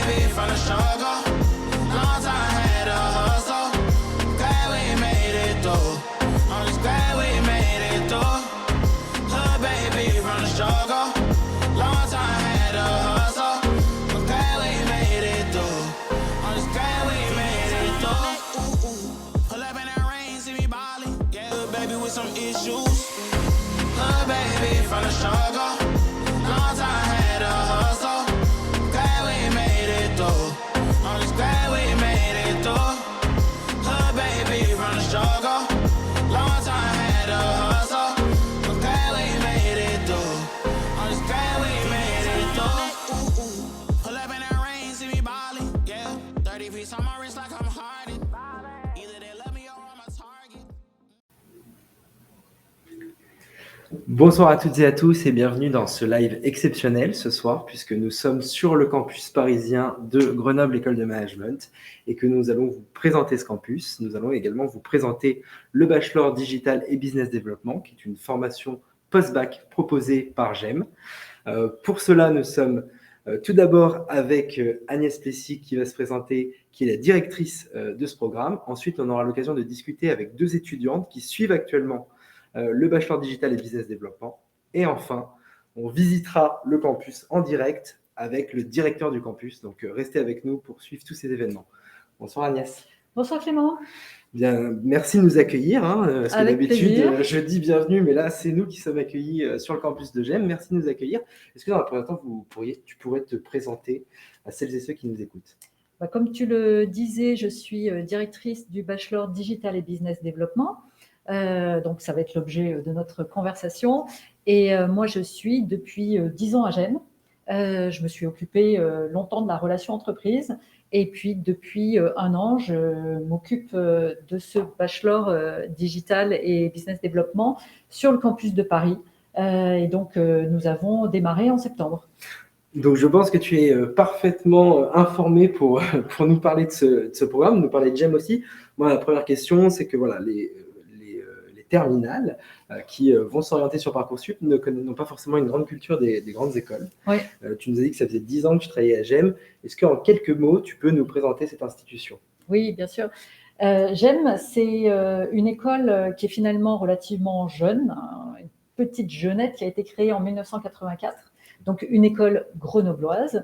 baby from the struggle. Long time had to hustle. Glad we made it through. I'm just glad we made it through. Hood baby from the struggle. Long time had to hustle. I'm glad we made it through. I'm just glad we made it through. Pull up in that rain, see me ballin'. Yeah, hood baby with some issues. Hood baby from the struggle. Long time had to hustle. Glad we made it through. I'm just glad we made it through. Hood baby from the struggle. Long time had to hustle. I'm glad we made it through. I'm just glad we made it through. Pull up in that rain, see me ballin'. Yeah, 30 piece on my wrist like I'm Harden. Either they love me or I'm a target. Bonsoir à toutes et à tous et bienvenue dans ce live exceptionnel ce soir puisque nous sommes sur le campus parisien de Grenoble École de Management et que nous allons vous présenter ce campus. Nous allons également vous présenter le Bachelor Digital et Business Development qui est une formation post-bac proposée par GEM. Pour cela, nous sommes tout d'abord avec Agnès Plessis qui va se présenter, qui est la directrice de ce programme. Ensuite, on aura l'occasion de discuter avec deux étudiantes qui suivent actuellement le Bachelor Digital et Business Development. Et enfin, on visitera le campus en direct avec le directeur du campus. Donc, restez avec nous pour suivre tous ces événements. Bonsoir Agnès. Bonsoir Clément. Bien, merci de nous accueillir. Parce que Avec d'habitude, plaisir. je dis bienvenue, mais là, c'est nous qui sommes accueillis sur le campus de GEM. Merci de nous accueillir. Est-ce que dans un premier temps, tu pourrais te présenter à celles et ceux qui nous écoutent? Comme tu le disais, je suis directrice du Bachelor Digital et Business Development. Donc, ça va être l'objet de notre conversation. Et moi, je suis depuis 10 ans à GEM. Je me suis occupée longtemps de la relation entreprise. Et puis, depuis 1 an, je m'occupe de ce Bachelor Digital et Business Development sur le campus de Paris. Et donc, nous avons démarré en septembre. Donc, je pense que tu es parfaitement informé pour nous parler de ce programme, nous parler de GEM aussi. Moi, la première question, c'est que voilà, les terminales qui vont s'orienter sur Parcoursup n'ont pas forcément une grande culture des grandes écoles. Oui. Tu nous as dit que ça faisait 10 ans que tu travaillais à GEM. Est-ce qu'en quelques mots, tu peux nous présenter cette institution? Oui, bien sûr. GEM, c'est une école qui est finalement relativement jeune, une petite jeunette qui a été créée en 1984, donc une école grenobloise.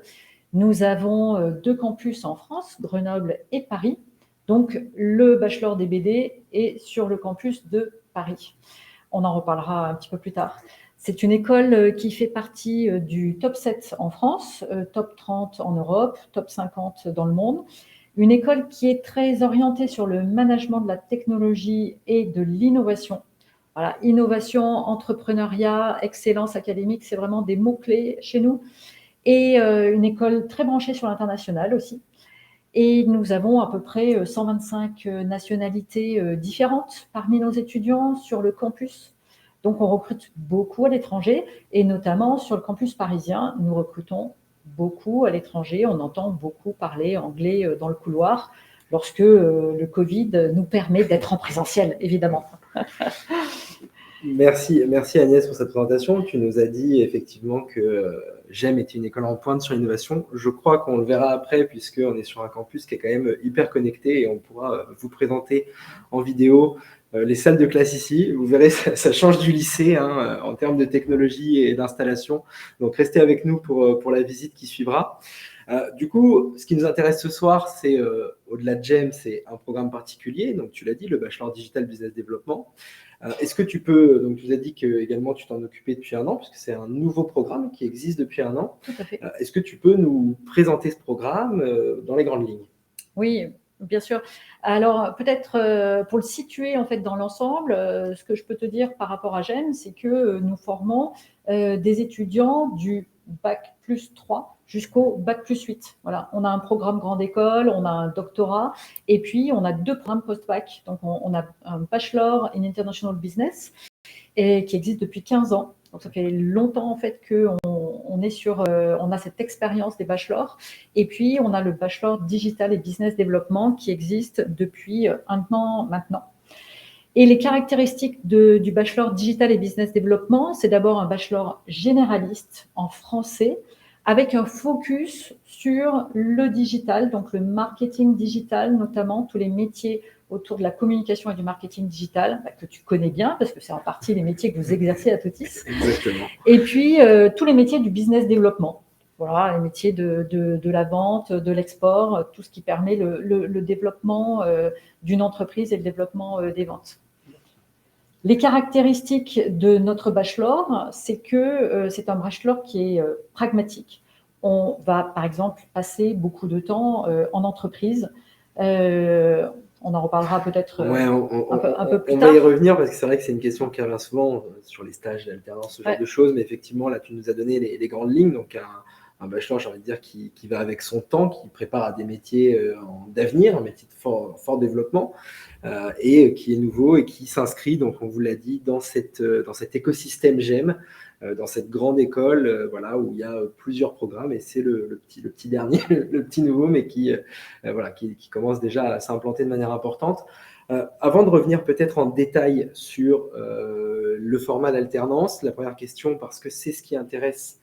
Nous avons 2 campus en France, Grenoble et Paris. Donc, le Bachelor DBD est sur le campus de Paris. On en reparlera un petit peu plus tard. C'est une école qui fait partie du top 7 en France, top 30 en Europe, top 50 dans le monde. Une école qui est très orientée sur le management de la technologie et de l'innovation. Voilà, innovation, entrepreneuriat, excellence académique, c'est vraiment des mots-clés chez nous. Et une école très branchée sur l'international aussi. Et nous avons à peu près 125 nationalités différentes parmi nos étudiants sur le campus. Donc, on recrute beaucoup à l'étranger et notamment sur le campus parisien, nous recrutons beaucoup à l'étranger. On entend beaucoup parler anglais dans le couloir lorsque le Covid nous permet d'être en présentiel, évidemment. Merci Agnès pour cette présentation. Tu nous as dit effectivement que GEM était une école en pointe sur l'innovation. Je crois qu'on le verra après puisqu'on est sur un campus qui est quand même hyper connecté et on pourra vous présenter en vidéo les salles de classe ici. Vous verrez, ça change du lycée en termes de technologie et d'installation. Donc restez avec nous pour la visite qui suivra. Du coup, ce qui nous intéresse ce soir, c'est au-delà de GEM, c'est un programme particulier. Donc tu l'as dit, le Bachelor Digital Business Development. Est-ce que tu peux, donc tu nous as dit que également tu t'en occupais depuis 1 an, puisque c'est un nouveau programme qui existe depuis 1 an. Tout à fait. Est-ce que tu peux nous présenter ce programme dans les grandes lignes? Oui, bien sûr. Alors, peut-être pour le situer en fait dans l'ensemble, ce que je peux te dire par rapport à GEM, c'est que nous formons des étudiants du Bac plus 3 jusqu'au Bac plus 8. Voilà, on a un programme grande école, on a un doctorat, et puis on a 2 programmes post-bac. Donc, on a un Bachelor in International Business et qui existe depuis 15 ans. Donc, ça fait longtemps en fait qu'on est on a cette expérience des bachelors. Et puis, on a le Bachelor Digital et Business Development qui existe depuis 1 an maintenant. Et les caractéristiques du Bachelor Digital et Business Development, c'est d'abord un bachelor généraliste en français, avec un focus sur le digital, donc le marketing digital, notamment tous les métiers autour de la communication et du marketing digital, que tu connais bien, parce que c'est en partie les métiers que vous exercez à Totis. Exactement. Et puis, tous les métiers du business développement. Voilà, les métiers de la vente, de l'export, tout ce qui permet le développement d'une entreprise et le développement des ventes. Les caractéristiques de notre bachelor, c'est que c'est un bachelor qui est pragmatique. On va, par exemple, passer beaucoup de temps en entreprise. On en reparlera peut-être Ouais, un peu plus on tard. va y revenir parce que c'est vrai que c'est une question qui revient souvent sur les stages d'alternance, ce genre Ouais. de choses. Mais effectivement, là, tu nous as donné les grandes lignes. Donc, un bachelor, j'ai envie de dire, qui va avec son temps, qui prépare à des métiers d'avenir, un métier de fort développement, et qui est nouveau et qui s'inscrit, donc on vous l'a dit, dans cet écosystème GEM, dans cette grande école, voilà, où il y a plusieurs programmes, et c'est le petit dernier, le petit nouveau, mais qui commence déjà à s'implanter de manière importante. Avant de revenir peut-être en détail sur le format d'alternance, la première question, parce que c'est ce qui intéresse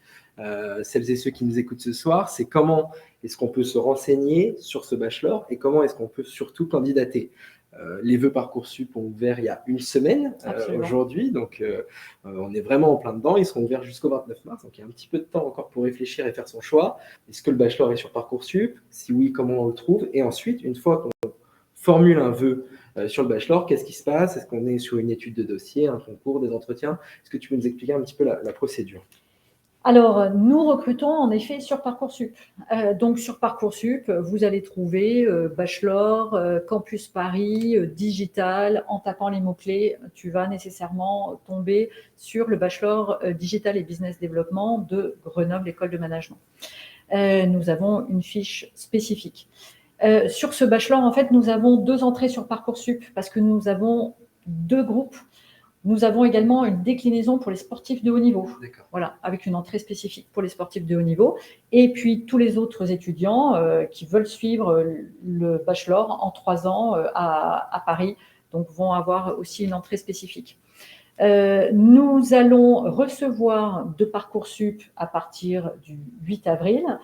celles et ceux qui nous écoutent ce soir, c'est comment est-ce qu'on peut se renseigner sur ce bachelor et comment est-ce qu'on peut surtout candidater. Les vœux Parcoursup ont ouvert il y a une semaine aujourd'hui, donc on est vraiment en plein dedans. Ils seront ouverts jusqu'au 29 mars, donc il y a un petit peu de temps encore pour réfléchir et faire son choix. Est-ce que le bachelor est sur Parcoursup? Si oui, comment on le trouve? Et ensuite, une fois qu'on formule un vœu sur le bachelor, qu'est-ce qui se passe? Est-ce qu'on est sur une étude de dossier, un concours, des entretiens? Est-ce que tu peux nous expliquer un petit peu la procédure? Alors, nous recrutons en effet sur Parcoursup. Donc, sur Parcoursup, vous allez trouver Bachelor, Campus Paris, Digital. En tapant les mots-clés, tu vas nécessairement tomber sur le Bachelor Digital et Business Développement de Grenoble École de Management. Nous avons une fiche spécifique. Sur ce Bachelor, en fait, nous avons 2 entrées sur Parcoursup parce que nous avons 2 groupes. Nous avons également une déclinaison pour les sportifs de haut niveau, voilà, avec une entrée spécifique pour les sportifs de haut niveau. Et puis, tous les autres étudiants qui veulent suivre le bachelor en 3 ans à Paris, donc vont avoir aussi une entrée spécifique. Nous allons recevoir de Parcoursup à partir du 8 avril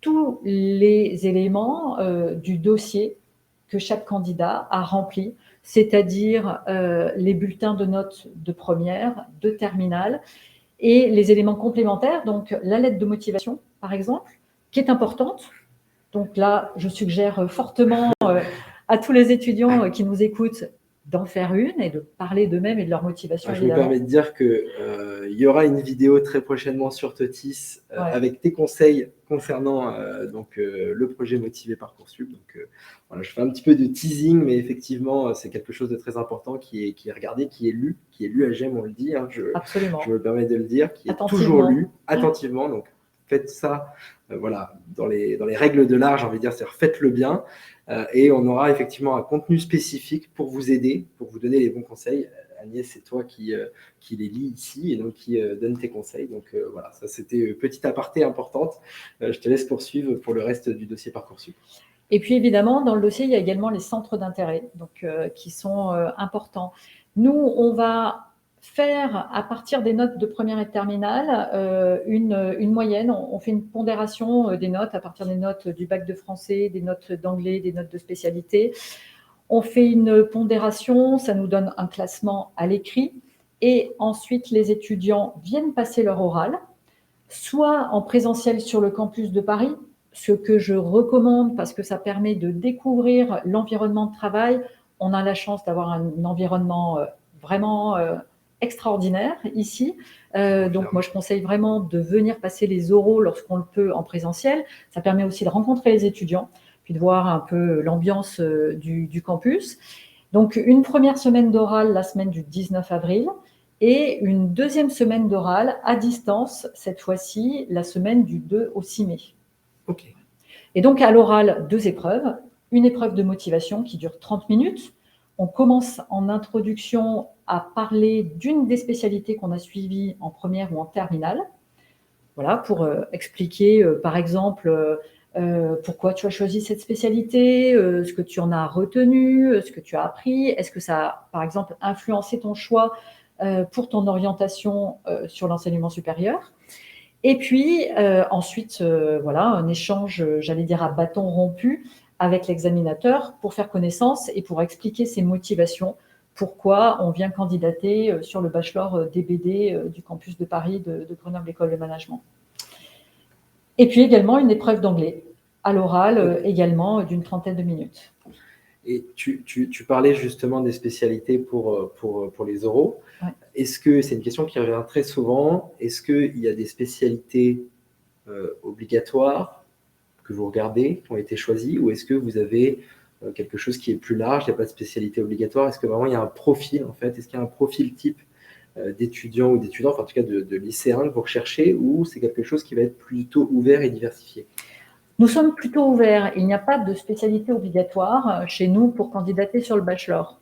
tous les éléments du dossier que chaque candidat a rempli, c'est-à-dire les bulletins de notes de première, de terminale, et les éléments complémentaires, donc la lettre de motivation, par exemple, qui est importante. Donc là, je suggère fortement à tous les étudiants qui nous écoutent d'en faire une et de parler d'eux-mêmes et de leur motivation. Je me permets de dire qu'il y aura une vidéo très prochainement sur Totis avec tes conseils concernant le projet Motivé Parcoursup. Donc voilà, je fais un petit peu de teasing, mais effectivement, c'est quelque chose de très important qui est regardé, qui est lu à GEM, on le dit. Hein, Absolument. Je me permets de le dire, qui est toujours lu attentivement. Donc faites ça dans les règles de l'art, j'ai envie de dire, c'est-à-dire faites-le bien. Et on aura effectivement un contenu spécifique pour vous aider, pour vous donner les bons conseils. Agnès, c'est toi qui les lis ici et donc qui donne tes conseils. Donc voilà, ça c'était petite aparté importante. Je te laisse poursuivre pour le reste du dossier Parcoursup. Et puis évidemment, dans le dossier, il y a également les centres d'intérêt qui sont importants. Nous, on va faire à partir des notes de première et de terminale une moyenne. On fait une pondération des notes à partir des notes du bac de français, des notes d'anglais, des notes de spécialité. On fait une pondération, ça nous donne un classement à l'écrit. Et ensuite, les étudiants viennent passer leur oral, soit en présentiel sur le campus de Paris, ce que je recommande parce que ça permet de découvrir l'environnement de travail. On a la chance d'avoir un environnement vraiment extraordinaire ici. Donc moi, je conseille vraiment de venir passer les oraux lorsqu'on le peut en présentiel. Ça permet aussi de rencontrer les étudiants, puis de voir un peu l'ambiance du campus. Donc une première semaine d'oral la semaine du 19 avril et une deuxième semaine d'oral à distance, cette fois-ci la semaine du 2 au 6 mai. Okay. Et donc à l'oral, 2 épreuves. Une épreuve de motivation qui dure 30 minutes. On commence en introduction à parler d'une des spécialités qu'on a suivies en première ou en terminale. Voilà, pour expliquer, par exemple, pourquoi tu as choisi cette spécialité, ce que tu en as retenu, ce que tu as appris. Est-ce que ça a, par exemple, influencé ton choix pour ton orientation sur l'enseignement supérieur? Et puis ensuite, voilà, un échange, j'allais dire à bâton rompu, avec l'examinateur pour faire connaissance et pour expliquer ses motivations, pourquoi on vient candidater sur le bachelor DBD du campus de Paris de Grenoble École de Management. Et puis également une épreuve d'anglais, à l'oral également d'une 30aine de minutes. Et tu parlais justement des spécialités pour les oraux. Ouais. Est-ce que, c'est une question qui revient très souvent, est-ce qu'il y a des spécialités obligatoires que vous regardez, qui ont été choisies, ou est-ce que vous avez quelque chose qui est plus large, il n'y a pas de spécialité obligatoire? Est-ce que vraiment il y a un profil, en fait? Est-ce qu'il y a un profil type d'étudiants ou d'étudiants, enfin en tout cas de lycéens que vous recherchez, ou c'est quelque chose qui va être plutôt ouvert et diversifié? Nous sommes plutôt ouverts. Il n'y a pas de spécialité obligatoire chez nous pour candidater sur le bachelor.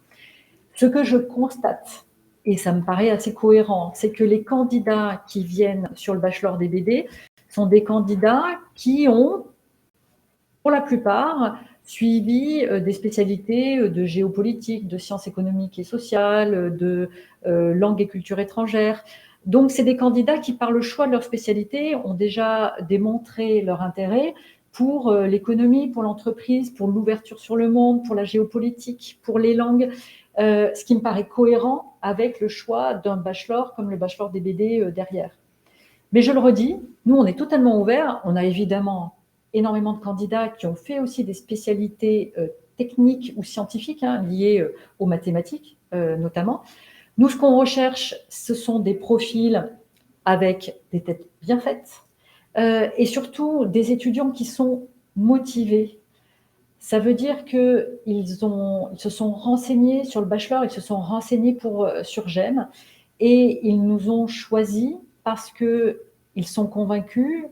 Ce que je constate, et ça me paraît assez cohérent, c'est que les candidats qui viennent sur le bachelor DBD sont des candidats qui ont, pour la plupart, suivi des spécialités de géopolitique, de sciences économiques et sociales, de langue et culture étrangères. Donc, c'est des candidats qui, par le choix de leur spécialité, ont déjà démontré leur intérêt pour l'économie, pour l'entreprise, pour l'ouverture sur le monde, pour la géopolitique, pour les langues, ce qui me paraît cohérent avec le choix d'un bachelor comme le bachelor DBD derrière. Mais je le redis, nous, on est totalement ouverts. On a évidemment énormément de candidats qui ont fait aussi des spécialités techniques ou scientifiques liées aux mathématiques notamment. Nous, ce qu'on recherche, ce sont des profils avec des têtes bien faites et surtout des étudiants qui sont motivés. Ça veut dire qu'ils se sont renseignés sur le bachelor, ils se sont renseignés sur GEM et ils nous ont choisis parce qu'ils sont convaincus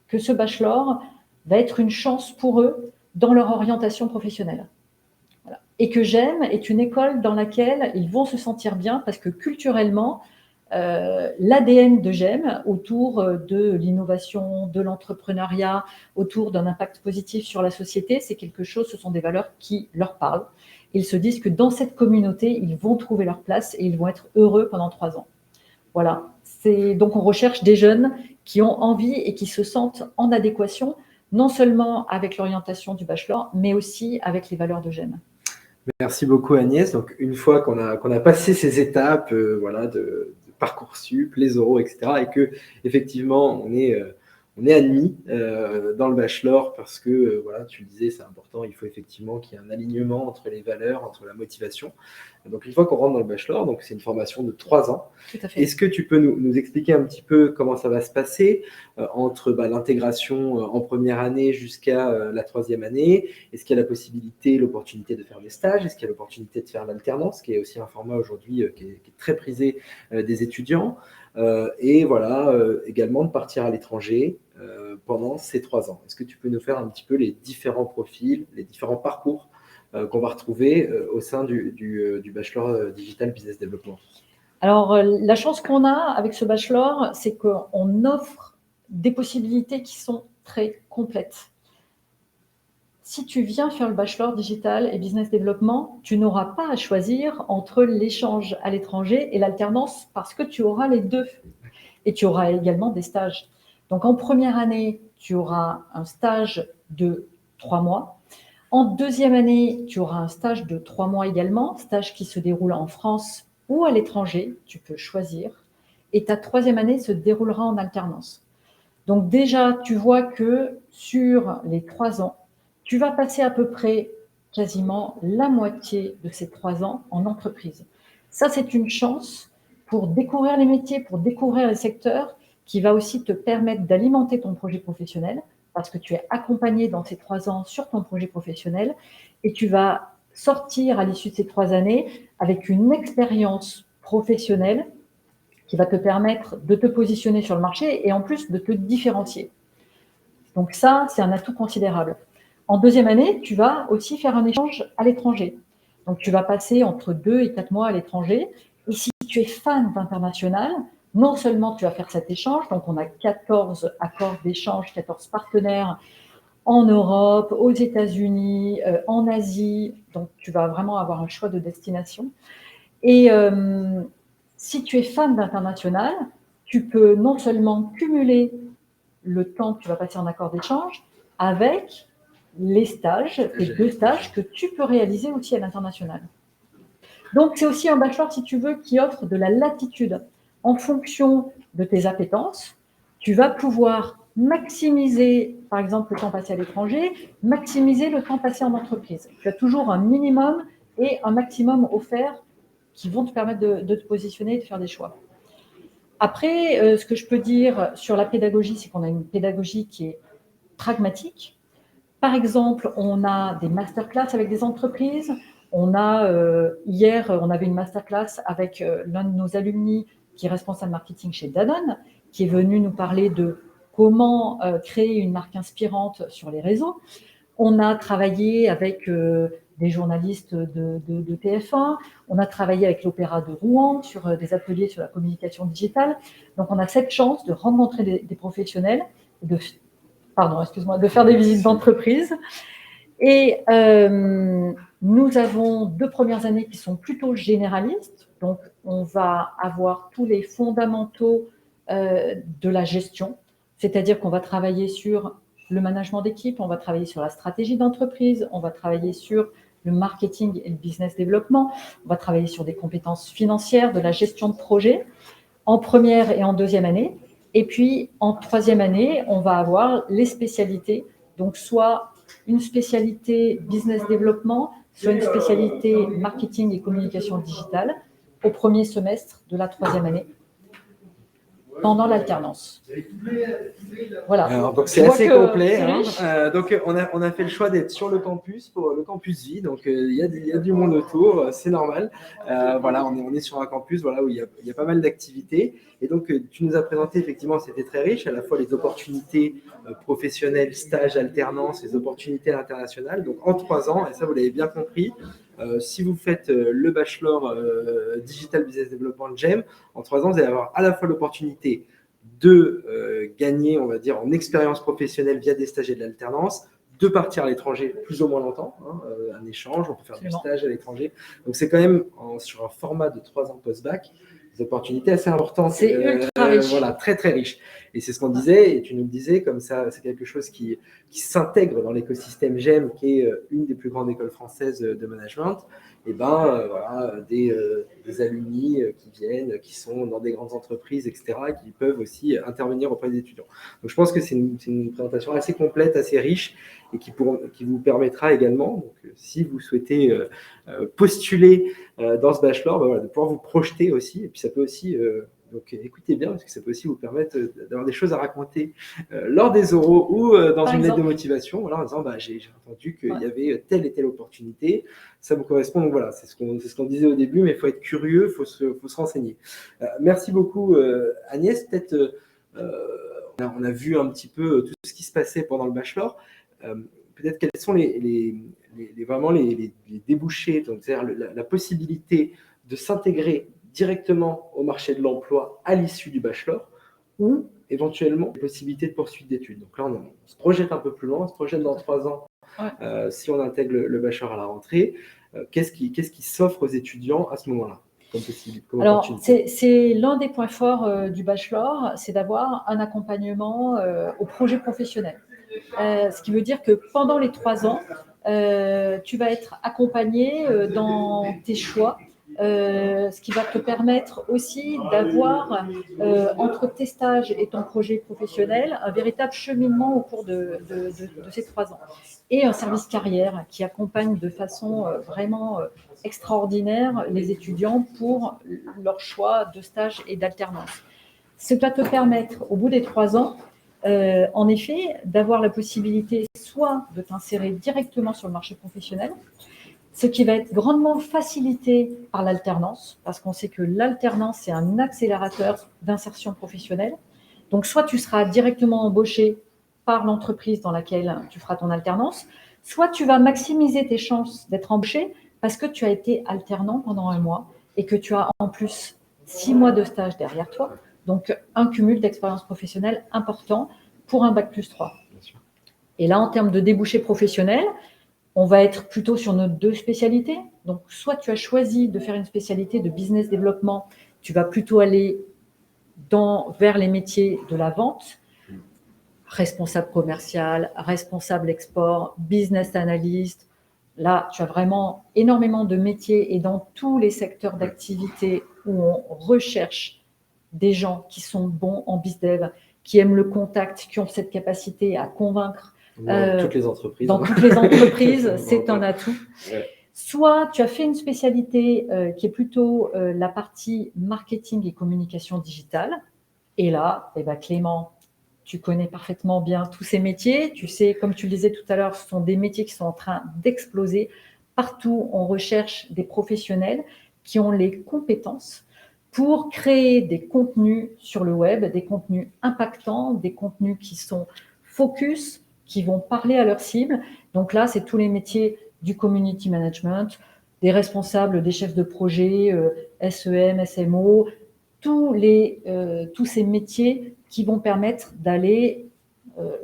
que ce bachelor va être une chance pour eux dans leur orientation professionnelle. Voilà. Et que GEM est une école dans laquelle ils vont se sentir bien parce que culturellement, l'ADN de GEM autour de l'innovation, de l'entrepreneuriat, autour d'un impact positif sur la société, c'est quelque chose, ce sont des valeurs qui leur parlent. Ils se disent que dans cette communauté, ils vont trouver leur place et ils vont être heureux pendant 3 ans. Voilà. Donc on recherche des jeunes qui ont envie et qui se sentent en adéquation, non seulement avec l'orientation du bachelor, mais aussi avec les valeurs de GEM. Merci beaucoup Agnès. Donc une fois qu'on a passé ces étapes voilà, de Parcoursup, les oraux, etc., et que effectivement on est admis dans le bachelor parce que voilà, tu le disais, c'est important, il faut effectivement qu'il y ait un alignement entre les valeurs, entre la motivation. Donc une fois qu'on rentre dans le bachelor, donc c'est une formation de 3 ans. Tout à fait. Est-ce que tu peux nous expliquer un petit peu comment ça va se passer entre l'intégration en première année jusqu'à la 3e année? Est-ce qu'il y a la possibilité, l'opportunité de faire des stages? Est-ce qu'il y a l'opportunité de faire l'alternance, qui est aussi un format aujourd'hui qui est très prisé des étudiants? Et voilà, également de partir à l'étranger pendant ces 3 ans. Est-ce que tu peux nous faire un petit peu les différents profils, les différents parcours qu'on va retrouver au sein du Bachelor Digital Business Development? Alors, la chance qu'on a avec ce bachelor, c'est qu'on offre des possibilités qui sont très complètes. Si tu viens faire le bachelor digital et business development, tu n'auras pas à choisir entre l'échange à l'étranger et l'alternance parce que tu auras les deux. Et tu auras également des stages. Donc, en première année, tu auras un stage de 3 mois. En 2e année, tu auras un stage de 3 mois également, stage qui se déroule en France ou à l'étranger, tu peux choisir. Et ta 3e année se déroulera en alternance. Donc déjà, tu vois que sur les 3 ans, tu vas passer à peu près quasiment la moitié de ces 3 ans en entreprise. Ça, c'est une chance pour découvrir les métiers, pour découvrir les secteurs, qui va aussi te permettre d'alimenter ton projet professionnel, parce que tu es accompagné dans ces 3 ans sur ton projet professionnel, et tu vas sortir à l'issue de ces 3 années avec une expérience professionnelle qui va te permettre de te positionner sur le marché et en plus de te différencier. Donc ça, c'est un atout considérable. En 2e année, tu vas aussi faire un échange à l'étranger. Donc tu vas passer entre 2 et 4 mois à l'étranger. Et si tu es fan d'international, non seulement tu vas faire cet échange, donc on a 14 accords d'échange, 14 partenaires en Europe, aux États-Unis, en Asie, donc tu vas vraiment avoir un choix de destination. Et si tu es fan d'international, tu peux non seulement cumuler le temps que tu vas passer en accord d'échange avec les stages, les 2 stages que tu peux réaliser aussi à l'international. Donc, c'est aussi un bachelor, si tu veux, qui offre de la latitude. En fonction de tes appétences, tu vas pouvoir maximiser, par exemple, le temps passé à l'étranger, maximiser le temps passé en entreprise. Tu as toujours un minimum et un maximum offert qui vont te permettre de te positionner et de faire des choix. Après, ce que je peux dire sur la pédagogie, c'est qu'on a une pédagogie qui est pragmatique. Par exemple, on a des masterclass avec des entreprises. Hier, on avait une masterclass avec l'un de nos alumni qui est responsable marketing chez Danone, qui est venu nous parler de comment créer une marque inspirante sur les réseaux. On a travaillé avec des journalistes de TF1, on a travaillé avec l'Opéra de Rouen sur des ateliers sur la communication digitale. Donc, on a cette chance de rencontrer des professionnels, de faire des visites d'entreprise. Et nous avons 2 premières années qui sont plutôt généralistes. Donc, on va avoir tous les fondamentaux de la gestion, c'est-à-dire qu'on va travailler sur le management d'équipe, on va travailler sur la stratégie d'entreprise, on va travailler sur le marketing et le business développement, on va travailler sur des compétences financières, de la gestion de projet en première et en deuxième année. Et puis, en troisième année, on va avoir les spécialités, donc soit une spécialité business développement, soit une spécialité marketing et communication digitale au premier semestre de la troisième année, pendant l'alternance. Voilà. Alors, donc c'est assez complet. Donc on a fait le choix d'être sur le campus pour le campus vie. Donc il y a du monde autour, c'est normal. Voilà, on est sur un campus où il y a pas mal d'activités. Et donc tu nous as présenté effectivement, c'était très riche, à la fois les opportunités professionnelles, stages, alternance, les opportunités à l'international. Donc en 3 ans, et ça vous l'avez bien compris. Si vous faites le bachelor Digital Business Development GEM, en 3 ans, vous allez avoir à la fois l'opportunité de gagner, on va dire, en expérience professionnelle via des stages et de l'alternance, de partir à l'étranger plus ou moins longtemps, un échange, on peut faire du stage à l'étranger. Donc, c'est quand même sur un format de 3 ans post-bac, des opportunités assez importantes. C'est ultra riche. Voilà, très, très riche. Et c'est ce qu'on disait, et tu nous le disais, comme ça, c'est quelque chose qui s'intègre dans l'écosystème GEM, qui est une des plus grandes écoles françaises de management. Et voilà, des alumni qui viennent, qui sont dans des grandes entreprises, etc., qui peuvent aussi intervenir auprès des étudiants. Donc, je pense que c'est une présentation assez complète, assez riche, et qui vous permettra également, donc, si vous souhaitez postuler dans ce bachelor, de pouvoir vous projeter aussi. Et puis, ça peut aussi... Donc, écoutez bien, parce que ça peut aussi vous permettre d'avoir des choses à raconter lors des oraux ou dans une lettre de motivation, voilà, en disant j'ai entendu qu'il y avait telle et telle opportunité, ça vous correspond. Donc voilà, c'est ce qu'on disait au début, mais il faut être curieux, il faut se renseigner. Merci beaucoup Agnès. Peut-être on a vu un petit peu tout ce qui se passait pendant le bachelor. Peut-être quels sont vraiment les débouchés, donc c'est-à-dire la possibilité de s'intégrer directement au marché de l'emploi à l'issue du bachelor, ou éventuellement la possibilité de poursuite d'études. Donc là, on se projette un peu plus loin, on se projette dans 3 ans, si on intègre le bachelor à la rentrée. Qu'est-ce qui s'offre aux étudiants à ce moment-là comme possibilité, comme Alors, opportunité? c'est l'un des points forts du bachelor, c'est d'avoir un accompagnement au projet professionnel. Ce qui veut dire que pendant les 3 ans, tu vas être accompagné dans tes choix, ce qui va te permettre aussi d'avoir, entre tes stages et ton projet professionnel, un véritable cheminement au cours de ces 3 ans. Et un service carrière qui accompagne de façon vraiment extraordinaire les étudiants pour leur choix de stage et d'alternance. Ce qui va te permettre, au bout des 3 ans, en effet, d'avoir la possibilité soit de t'insérer directement sur le marché professionnel, ce qui va être grandement facilité par l'alternance, parce qu'on sait que l'alternance, c'est un accélérateur d'insertion professionnelle. Donc, soit tu seras directement embauché par l'entreprise dans laquelle tu feras ton alternance, soit tu vas maximiser tes chances d'être embauché parce que tu as été alternant pendant 1 mois et que tu as en plus 6 mois de stage derrière toi. Donc, un cumul d'expérience professionnelle important pour un Bac+3. Et là, en termes de débouchés professionnels, on va être plutôt sur nos 2 spécialités. Donc, soit tu as choisi de faire une spécialité de business développement, tu vas plutôt aller vers les métiers de la vente, responsable commercial, responsable export, business analyst. Là, tu as vraiment énormément de métiers et dans tous les secteurs d'activité où on recherche des gens qui sont bons en bizdev, qui aiment le contact, qui ont cette capacité à convaincre. Dans toutes les entreprises. Dans toutes les entreprises, c'est un atout. Ouais. Soit tu as fait une spécialité qui est plutôt la partie marketing et communication digitale. Et là, eh ben, Clément, tu connais parfaitement bien tous ces métiers. Tu sais, comme tu le disais tout à l'heure, ce sont des métiers qui sont en train d'exploser. Partout, on recherche des professionnels qui ont les compétences pour créer des contenus sur le web, des contenus impactants, des contenus qui sont focus, qui vont parler à leur cible. Donc là, c'est tous les métiers du community management, des responsables, des chefs de projet, SEM, SMO, tous ces métiers qui vont permettre d'aller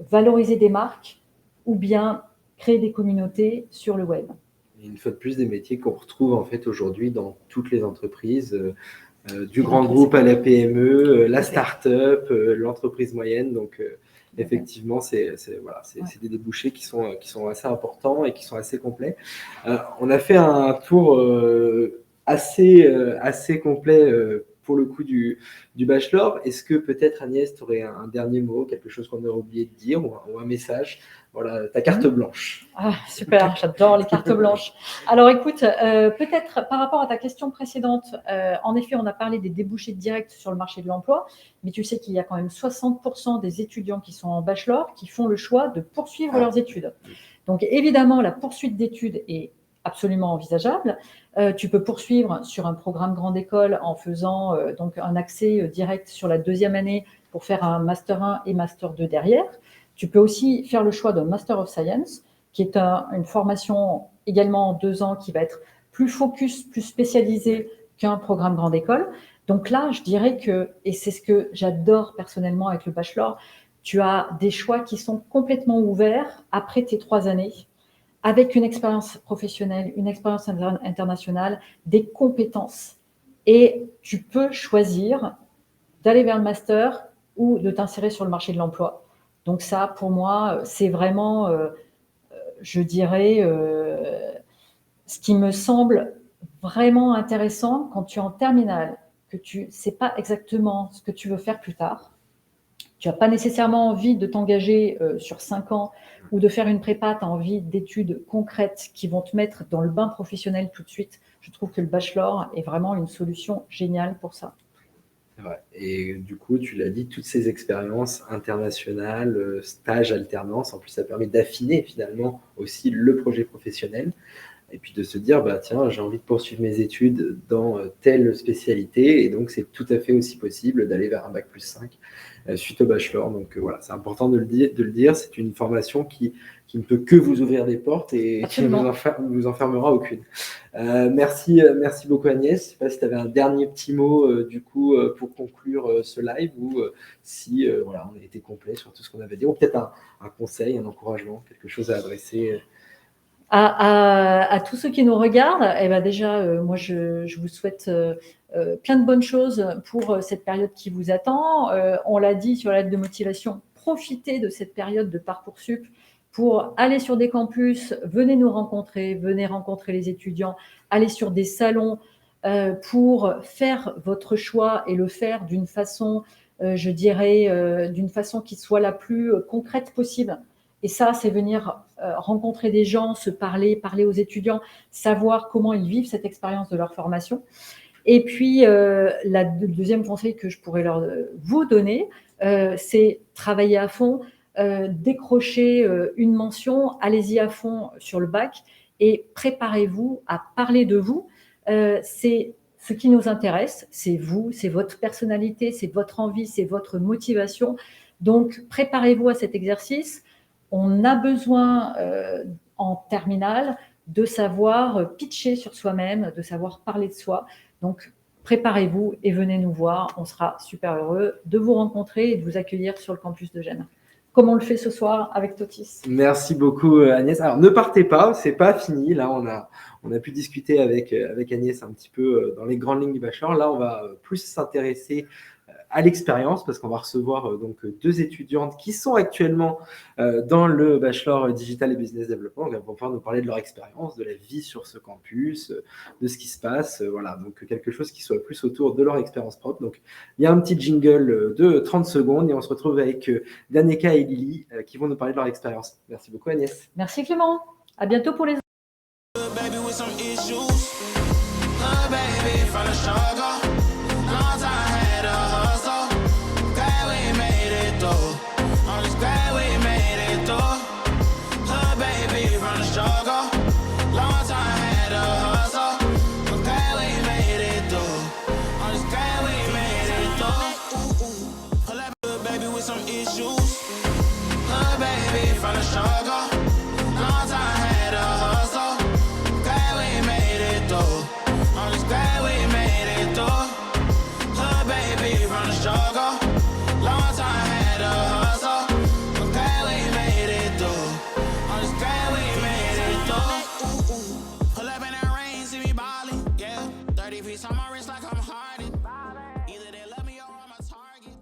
valoriser des marques ou bien créer des communautés sur le web. Et une fois de plus, des métiers qu'on retrouve en fait aujourd'hui dans toutes les entreprises, du grand groupe à la PME, la start-up, l'entreprise moyenne. Donc, effectivement, c'est des débouchés qui sont assez importants et qui sont assez complets. On a fait un tour assez complet pour le coup du bachelor. Est-ce que peut-être Agnès, tu aurais un dernier mot, quelque chose qu'on aurait oublié de dire ou un message? Voilà, ta carte blanche. Ah, super, j'adore les cartes blanches. Alors écoute, peut-être par rapport à ta question précédente, en effet, on a parlé des débouchés directs sur le marché de l'emploi, mais tu sais qu'il y a quand même 60% des étudiants qui sont en bachelor qui font le choix de poursuivre leurs études. Donc évidemment, la poursuite d'études est absolument envisageable. Tu peux poursuivre sur un programme grande école en faisant donc un accès direct sur la deuxième année pour faire un Master 1 et Master 2 derrière. Tu peux aussi faire le choix d'un Master of Science, qui est une formation également en 2 ans qui va être plus focus, plus spécialisée qu'un programme grande école. Donc là, je dirais que, et c'est ce que j'adore personnellement avec le bachelor, tu as des choix qui sont complètement ouverts après tes 3 années, avec une expérience professionnelle, une expérience internationale, des compétences. Et tu peux choisir d'aller vers le master ou de t'insérer sur le marché de l'emploi. Donc ça, pour moi, c'est vraiment, je dirais, ce qui me semble vraiment intéressant quand tu es en terminale, que tu ne sais pas exactement ce que tu veux faire plus tard. Tu n'as pas nécessairement envie de t'engager sur 5 ans ou de faire une prépa, tu as envie d'études concrètes qui vont te mettre dans le bain professionnel tout de suite. Je trouve que le bachelor est vraiment une solution géniale pour ça. Ouais. Et du coup, tu l'as dit, toutes ces expériences internationales, stages, alternance, en plus, ça permet d'affiner finalement aussi le projet professionnel. Et puis de se dire, bah, tiens, j'ai envie de poursuivre mes études dans telle spécialité. Et donc, c'est tout à fait aussi possible d'aller vers un bac+5 suite au bachelor. Donc voilà, c'est important de le dire. C'est une formation qui ne peut que vous ouvrir des portes et qui ne vous enfermera aucune. Merci beaucoup Agnès. Je ne sais pas si tu avais un dernier petit mot du coup pour conclure ce live ou si voilà, on a été complet sur tout ce qu'on avait dit. Ou peut-être un conseil, un encouragement, quelque chose à adresser. À tous ceux qui nous regardent, eh ben déjà, moi, je vous souhaite plein de bonnes choses pour cette période qui vous attend. On l'a dit sur la lettre de motivation, profitez de cette période de Parcoursup pour aller sur des campus, venez nous rencontrer, venez rencontrer les étudiants, aller sur des salons pour faire votre choix et le faire d'une façon, je dirais, d'une façon qui soit la plus concrète possible. Et ça, c'est venir rencontrer des gens, se parler aux étudiants, savoir comment ils vivent cette expérience de leur formation. Et puis, le deuxième conseil que je pourrais vous donner, c'est travailler à fond, décrocher une mention, allez-y à fond sur le bac et préparez-vous à parler de vous. C'est ce qui nous intéresse, c'est vous, c'est votre personnalité, c'est votre envie, c'est votre motivation. Donc, préparez-vous à cet exercice. On a besoin en terminale de savoir pitcher sur soi-même, de savoir parler de soi. Donc, préparez-vous et venez nous voir. On sera super heureux de vous rencontrer et de vous accueillir sur le campus de Gênes. Comme on le fait ce soir avec Totis. Merci beaucoup Agnès. Alors, ne partez pas, c'est pas fini. Là, on a pu discuter avec Agnès un petit peu dans les grandes lignes du bachelor. Là, on va plus s'intéresser à l'expérience, parce qu'on va recevoir donc 2 étudiantes qui sont actuellement dans le bachelor digital et business development. Elles vont pouvoir nous parler de leur expérience, de la vie sur ce campus, de ce qui se passe, voilà, donc quelque chose qui soit plus autour de leur expérience propre. Donc il y a un petit jingle de 30 secondes et on se retrouve avec Danica et Lily qui vont nous parler de leur expérience. Merci beaucoup Agnès. Merci Clément. À bientôt pour les Baby with some issues. Baby from the struggle. Long time had a hustle. Glad we made it through. I'm just glad we made it through. Baby from the struggle. Long time had a hustle. I'm glad we made it through. I'm just glad we made it through. Pull up, baby with some issues. Baby from the struggle. Long time had a hustle. Glad we made it through. I'm just glad we made it through. Baby from the struggle. Long time had a hustle. I'm glad we made it through. I'm just glad we made it through. Pull up in that rain, see me ballin', yeah. 30 piece on my wrist like I'm Harden. Either they love me or I'm a target.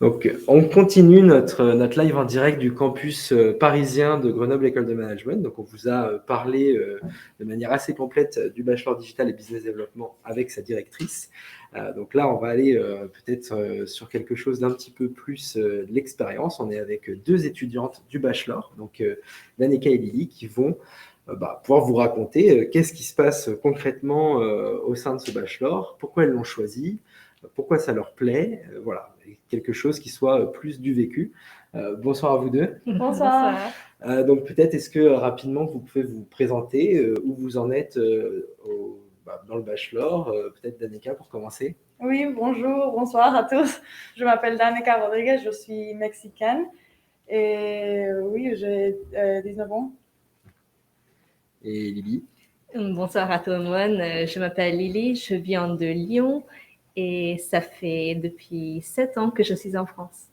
Donc, on continue notre live en direct du campus parisien de Grenoble École de Management. Donc, on vous a parlé de manière assez complète du bachelor digital et business development avec sa directrice. Donc là, on va aller peut-être sur quelque chose d'un petit peu plus de l'expérience. On est avec 2 étudiantes du bachelor, donc Danica et Lily, qui vont pouvoir vous raconter qu'est-ce qui se passe concrètement au sein de ce bachelor, pourquoi elles l'ont choisi, pourquoi ça leur plaît, voilà, quelque chose qui soit plus du vécu. Bonsoir à vous deux. Bonsoir. Donc peut-être est-ce que rapidement vous pouvez vous présenter où vous en êtes dans le bachelor, peut-être Danica pour commencer. Oui, bonjour, bonsoir à tous. Je m'appelle Danica Rodriguez, je suis mexicaine et oui, j'ai 19 ans. Et Lily. Bonsoir à tout le monde, je m'appelle Lily, je viens de Lyon et ça fait depuis 7 ans que je suis en France.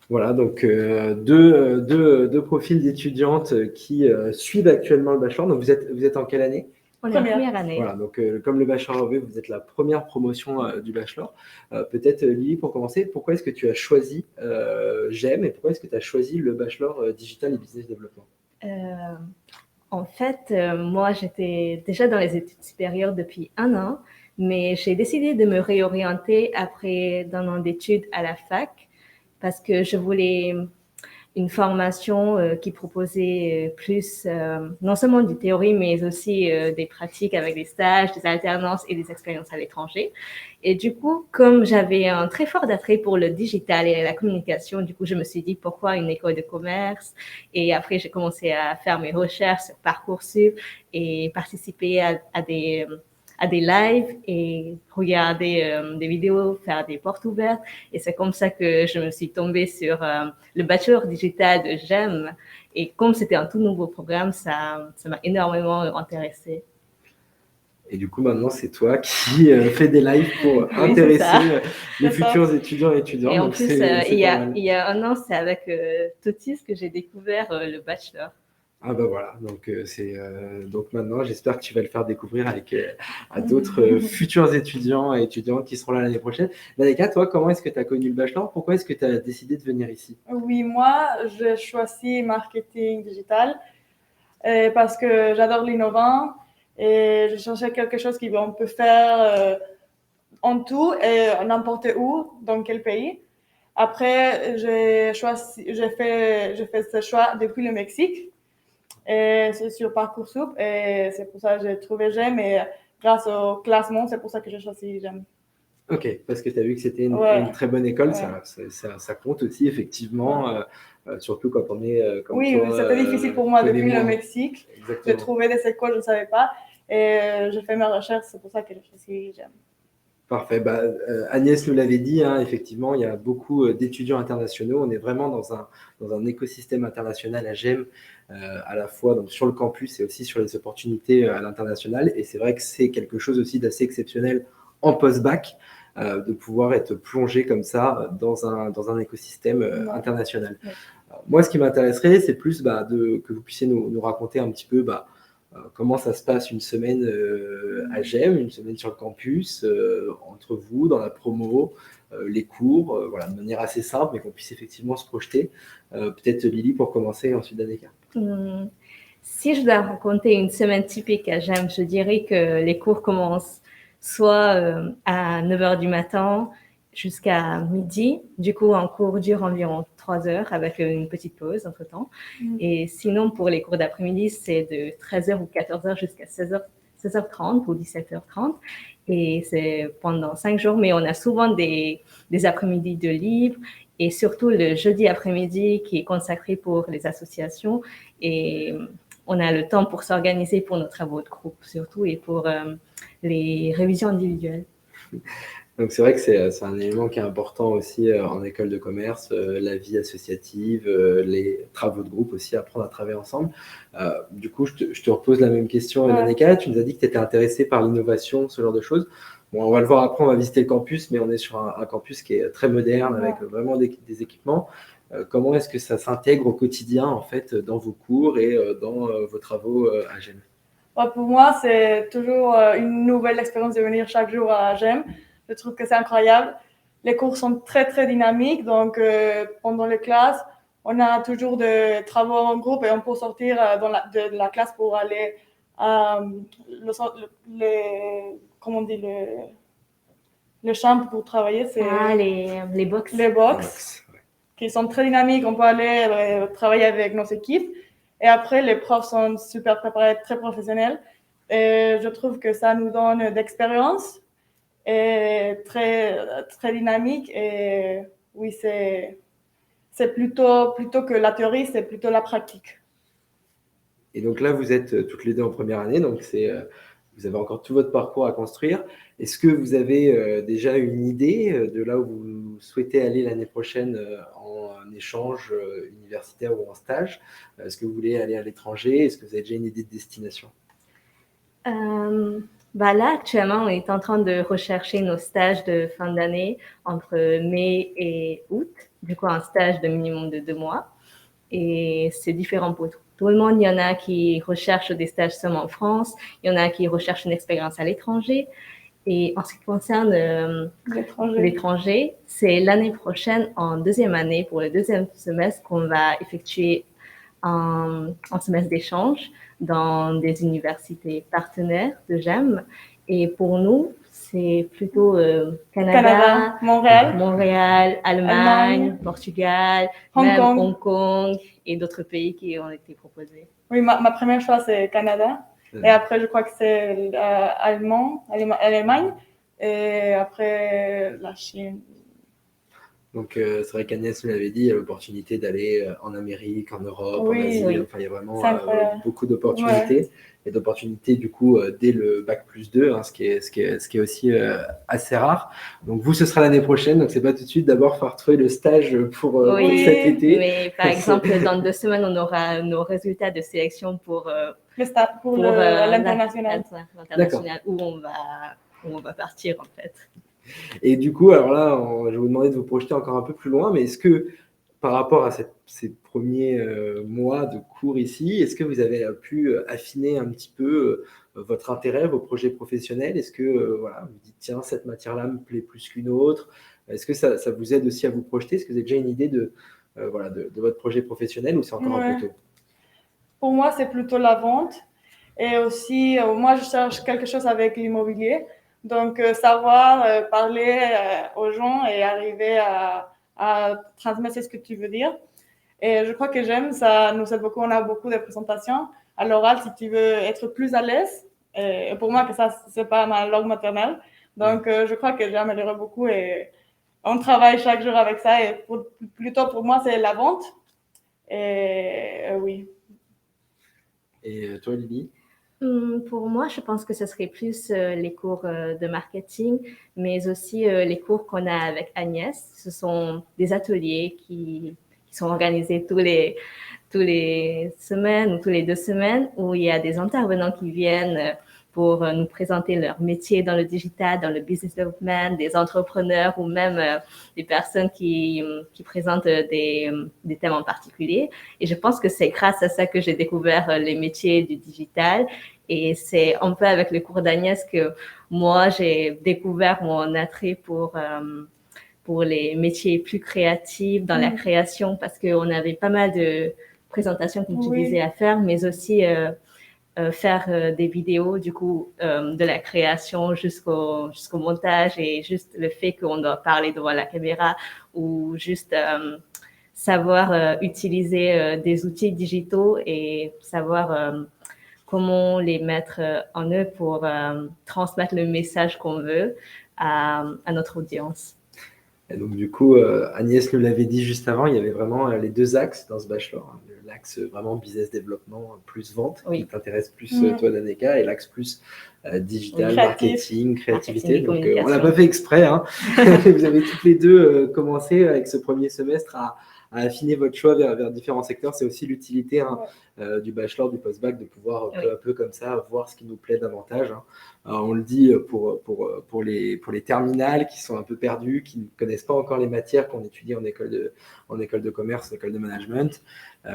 Voilà, donc deux profils d'étudiantes qui suivent actuellement le bachelor. Donc vous êtes en quelle année? On est en première année. Voilà, donc comme le bachelor AV, vous êtes la première promotion du bachelor. Peut-être Lily, pour commencer, pourquoi est-ce que tu as choisi GEM et pourquoi est-ce que tu as choisi le bachelor digital et business development? En fait, moi, j'étais déjà dans les études supérieures depuis 1 an, mais j'ai décidé de me réorienter après 1 an d'études à la fac parce que je voulais une formation qui proposait plus, non seulement du théorie, mais aussi des pratiques avec des stages, des alternances et des expériences à l'étranger. Et du coup, comme j'avais un très fort attrait pour le digital et la communication, du coup, je me suis dit pourquoi une école de commerce. Et après, j'ai commencé à faire mes recherches sur Parcoursup et participer à des lives et regarder des vidéos, faire des portes ouvertes. Et c'est comme ça que je me suis tombée sur le bachelor digital de GEM. Et comme c'était un tout nouveau programme, ça m'a énormément intéressée. Et du coup, maintenant, c'est toi qui fais des lives pour intéresser les futurs étudiants et étudiantes. Et en plus, il y a 1 an, c'est avec Totis que j'ai découvert le bachelor. Ah bah voilà, donc donc maintenant j'espère que tu vas le faire découvrir à d'autres futurs étudiants et étudiantes qui seront là l'année prochaine. Danica, toi, comment est-ce que tu as connu le bachelor? Pourquoi est-ce que tu as décidé de venir ici? Oui, moi, j'ai choisi marketing digital parce que j'adore l'innovant et je cherchais quelque chose qu'on peut faire en tout et n'importe où, dans quel pays. Après, j'ai fait ce choix depuis le Mexique. Et c'est sur Parcoursup et c'est pour ça que j'ai trouvé GEM et grâce au classement, c'est pour ça que j'ai choisi GEM. Ok, parce que tu as vu que c'était une très bonne école, Ouais. ça compte aussi effectivement, surtout quand on est comme oui, toi, c'était difficile pour moi depuis connais le moins. Mexique Exactement. de trouver des écoles, je ne savais pas et j'ai fait mes recherches, c'est pour ça que j'ai choisi GEM. Parfait. Agnès nous l'avait dit, hein, effectivement, il y a beaucoup d'étudiants internationaux. On est vraiment dans un écosystème international à GEM, à la fois donc, sur le campus et aussi sur les opportunités à l'international. Et c'est vrai que c'est quelque chose aussi d'assez exceptionnel en post-bac, de pouvoir être plongé comme ça dans un écosystème international. Ouais. Moi, ce qui m'intéresserait, c'est plus que vous puissiez nous raconter un petit peu Comment ça se passe une semaine à GEM, une semaine sur le campus, entre vous, dans la promo, les cours, voilà, de manière assez simple, mais qu'on puisse effectivement se projeter. Peut-être Lily pour commencer, et ensuite Danica. Si je dois raconter une semaine typique à GEM, je dirais que les cours commencent soit à 9h du matin jusqu'à midi. Du coup, un cours dure environ 3 heures avec une petite pause entre-temps. Et sinon, pour les cours d'après-midi, c'est de 13h ou 14h jusqu'à 16h30 ou 17h30. Et c'est pendant 5 jours, mais on a souvent des après-midi de libre et surtout le jeudi après-midi qui est consacré pour les associations. Et on a le temps pour s'organiser pour nos travaux de groupe surtout et pour les révisions individuelles. Donc c'est vrai que c'est un élément qui est important aussi en école de commerce, la vie associative, les travaux de groupe aussi, apprendre à travailler ensemble. Du coup, je te repose la même question, Danica. Tu nous as dit que tu étais intéressée par l'innovation, ce genre de choses. Bon, on va le voir après, on va visiter le campus, mais on est sur un campus qui est très moderne, avec vraiment des équipements. Comment est-ce que ça s'intègre au quotidien, en fait, dans vos cours et dans vos travaux à GEM? Pour moi, c'est toujours une nouvelle expérience de venir chaque jour à GEM. Je trouve que c'est incroyable. Les cours sont très, très dynamiques. Donc, pendant les classes, on a toujours des travaux en groupe et on peut sortir de la classe pour aller à le chambre pour travailler. C'est les box. Les box, qui sont très dynamiques. On peut aller travailler avec nos équipes. Et après, les profs sont super préparés, très professionnels. Et je trouve que ça nous donne d'expérience et très, très dynamique. Et oui, c'est plutôt que la théorie, c'est plutôt la pratique. Et donc là, vous êtes toutes les deux en première année, donc vous avez encore tout votre parcours à construire. Est-ce que vous avez déjà une idée de là où vous souhaitez aller l'année prochaine en échange universitaire ou en stage? Est-ce que vous voulez aller à l'étranger? Est-ce que vous avez déjà une idée de destination? Là, actuellement, on est en train de rechercher nos stages de fin d'année entre mai et août. Du coup, un stage de minimum de 2 mois. Et c'est différent pour tout le monde. Il y en a qui recherchent des stages seulement en France. Il y en a qui recherchent une expérience à l'étranger. Et en ce qui concerne l'étranger, c'est l'année prochaine, en deuxième année, pour le deuxième semestre, qu'on va effectuer un semestre d'échange dans des universités partenaires de GEM. Et pour nous, c'est plutôt Canada, Montréal, Allemagne, Portugal, Hong Kong et d'autres pays qui ont été proposés. Oui, ma première choix, c'est Canada. Et après, je crois que c'est Allemagne. Et après, la Chine. Donc, c'est vrai qu'Agnès nous l'avait dit, il y a l'opportunité d'aller en Amérique, en Europe, en Asie. Enfin, il y a vraiment beaucoup d'opportunités. Et d'opportunités, du coup, dès le Bac+2, hein, ce qui est aussi assez rare. Donc, vous, ce sera l'année prochaine. Donc, c'est pas tout de suite. D'abord, il faut retrouver le stage pour cet été. Mais par exemple, dans 2 semaines, on aura nos résultats de sélection pour l'international. Où on va partir, en fait. Et du coup, alors là, je vais vous demander de vous projeter encore un peu plus loin, mais est-ce que par rapport à ces premiers mois de cours ici, est-ce que vous avez pu affiner un petit peu votre intérêt, vos projets professionnels? Est-ce que vous dites, tiens, cette matière-là me plaît plus qu'une autre? Est-ce que ça vous aide aussi à vous projeter? Est-ce que vous avez déjà une idée de votre projet professionnel ou c'est encore un peu tôt? Pour moi, c'est plutôt la vente. Et aussi, moi, je cherche quelque chose avec l'immobilier. Donc, savoir parler aux gens et arriver à transmettre ce que tu veux dire. Et je crois que GEM, ça nous aide beaucoup. On a beaucoup de présentations à l'oral si tu veux être plus à l'aise. Et pour moi, que ça, c'est pas ma langue maternelle. Donc, je crois que j'ai amélioré beaucoup et on travaille chaque jour avec ça. Et plutôt pour moi, c'est la vente. Et oui. Et toi, Lily? Pour moi, je pense que ce serait plus les cours de marketing, mais aussi les cours qu'on a avec Agnès. Ce sont des ateliers qui sont organisés tous les semaines ou tous les 2 semaines où il y a des intervenants qui viennent pour nous présenter leur métier dans le digital, dans le business development, des entrepreneurs ou même des personnes qui présentent des thèmes en particulier. Et je pense que c'est grâce à ça que j'ai découvert les métiers du digital. Et c'est un peu avec le cours d'Agnès que moi, j'ai découvert mon attrait pour les métiers plus créatifs dans la création, parce qu'on avait pas mal de présentations, comme tu disais, à faire, mais aussi faire des vidéos, du coup, de la création jusqu'au montage, et juste le fait qu'on doit parler devant la caméra ou juste savoir utiliser des outils digitaux et savoir comment les mettre en œuvre pour transmettre le message qu'on veut à notre audience. Et donc, du coup, Agnès nous l'avait dit juste avant, il y avait vraiment les deux axes dans ce bachelor. Hein. L'axe vraiment business développement plus vente, qui t'intéresse plus toi, Danéka, et l'axe plus digital, marketing, créativité. Donc, on l'a pas fait exprès. Hein. Vous avez toutes les deux commencé avec ce premier semestre à affiner votre choix vers différents secteurs. C'est aussi l'utilité du bachelor, du post-bac, de pouvoir peu à peu comme ça voir ce qui nous plaît davantage. Hein. Alors, on le dit pour les terminales qui sont un peu perdus, qui ne connaissent pas encore les matières qu'on étudie en école de commerce, en école de management.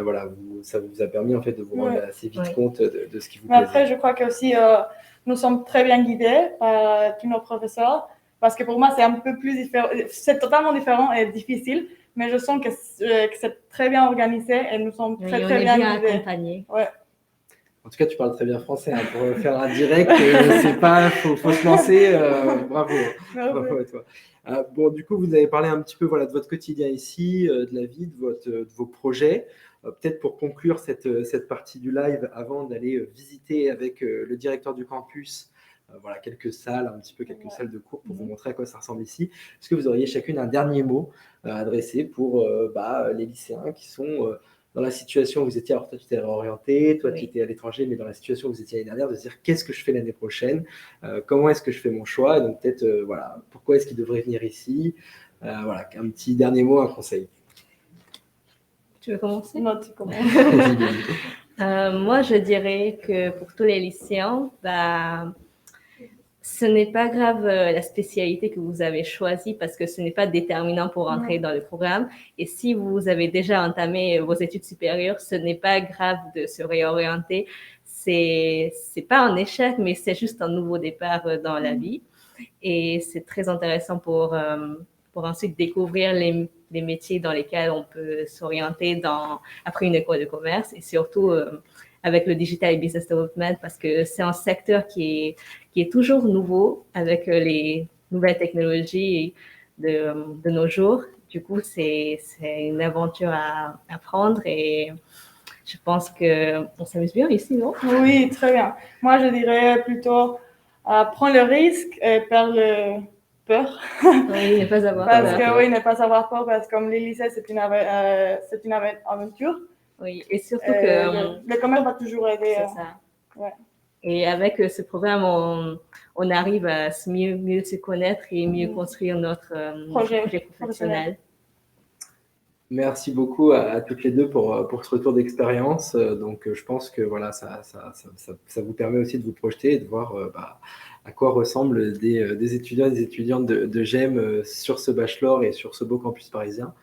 Voilà, ça vous a permis en fait de vous rendre assez vite compte de ce qui vous plaît. Après, je crois que aussi nous sommes très bien guidés par tous nos professeurs, parce que pour moi c'est un peu plus différent, c'est totalement différent et difficile, mais je sens que c'est très bien organisé et nous sommes très bien guidés. Accompagnés. Ouais. En tout cas, tu parles très bien français. Hein, pour faire un direct, c'est pas, faut se lancer. Bravo à toi. Bon, du coup, vous avez parlé un petit peu de votre quotidien ici, de la vie, de vos projets. Peut-être pour conclure cette partie du live, avant d'aller visiter avec le directeur du campus quelques salles, quelques salles de cours pour vous montrer à quoi ça ressemble ici. Est-ce que vous auriez chacune un dernier mot à adresser pour les lycéens qui sont dans la situation où vous étiez, alors toi tu t'es réorienté, toi tu étais à l'étranger, mais dans la situation où vous étiez l'année dernière, de se dire qu'est-ce que je fais l'année prochaine, comment est-ce que je fais mon choix, et donc peut-être pourquoi est-ce qu'il devrait venir ici, un petit dernier mot, un conseil. Tu veux commencer? Non, tu commences. Moi, je dirais que pour tous les lycéens, ce n'est pas grave la spécialité que vous avez choisie, parce que ce n'est pas déterminant pour entrer dans le programme. Et si vous avez déjà entamé vos études supérieures, ce n'est pas grave de se réorienter. C'est pas un échec, mais c'est juste un nouveau départ dans la vie. Et c'est très intéressant pour ensuite découvrir les métiers dans lesquels on peut s'orienter après une école de commerce, et surtout avec le digital et business development, parce que c'est un secteur qui est toujours nouveau avec les nouvelles technologies de nos jours. Du coup, c'est une aventure à apprendre, et je pense qu'on s'amuse bien ici, non? Oui, très bien. Moi, je dirais plutôt prendre le risque et perdre le peur. Oui, ne pas avoir peur. Parce que ne pas avoir peur, parce que comme les lycées, c'est une aventure. Oui, et surtout que le commerce va toujours aider. C'est ça. Ouais. Et avec ce programme, on arrive à mieux se connaître et mieux construire notre projet professionnel. Merci beaucoup à toutes les deux pour ce retour d'expérience. Donc, je pense que ça vous permet aussi de vous projeter et de voir à quoi ressemblent des étudiants et des étudiantes de GEM sur ce bachelor et sur ce beau campus parisien.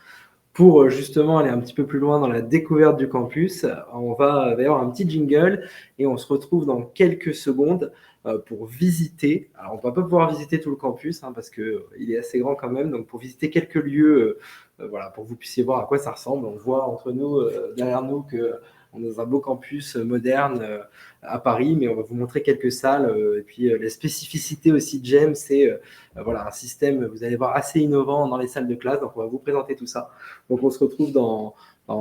Pour justement aller un petit peu plus loin dans la découverte du campus, il va y avoir un petit jingle et on se retrouve dans quelques secondes pour visiter. Alors, on ne va pas pouvoir visiter tout le campus parce qu'il est assez grand quand même. Donc, pour visiter quelques lieux, pour que vous puissiez voir à quoi ça ressemble. On voit entre nous, derrière nous, qu'on est dans un beau campus moderne à Paris, mais on va vous montrer quelques salles. Et puis, la spécificité aussi de GEM, c'est un système, vous allez voir, assez innovant dans les salles de classe. Donc, on va vous présenter tout ça. Donc, on se retrouve dans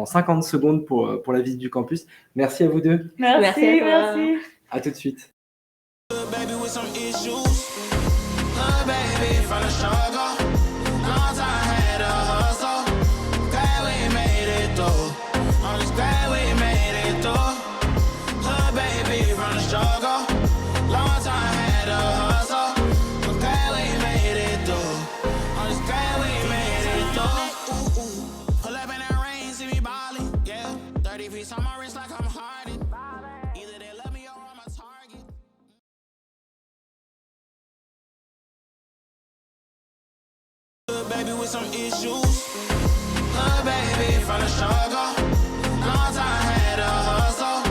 50 secondes pour la visite du campus. Merci à vous deux. Merci. À tout de suite. Baby with some issues. Baby from the struggle. Long time had a hustle. Glad we made it through. I'm just glad we made it through. Baby from the struggle. Long time had a hustle. I'm glad we made it through. I'm just glad we made it through. Pull up in that rain, see me ballin'. Yeah, 30 piece on my wrist like I'm Harden. Good baby with some issues. Good baby from the struggle. Long time had a hustle.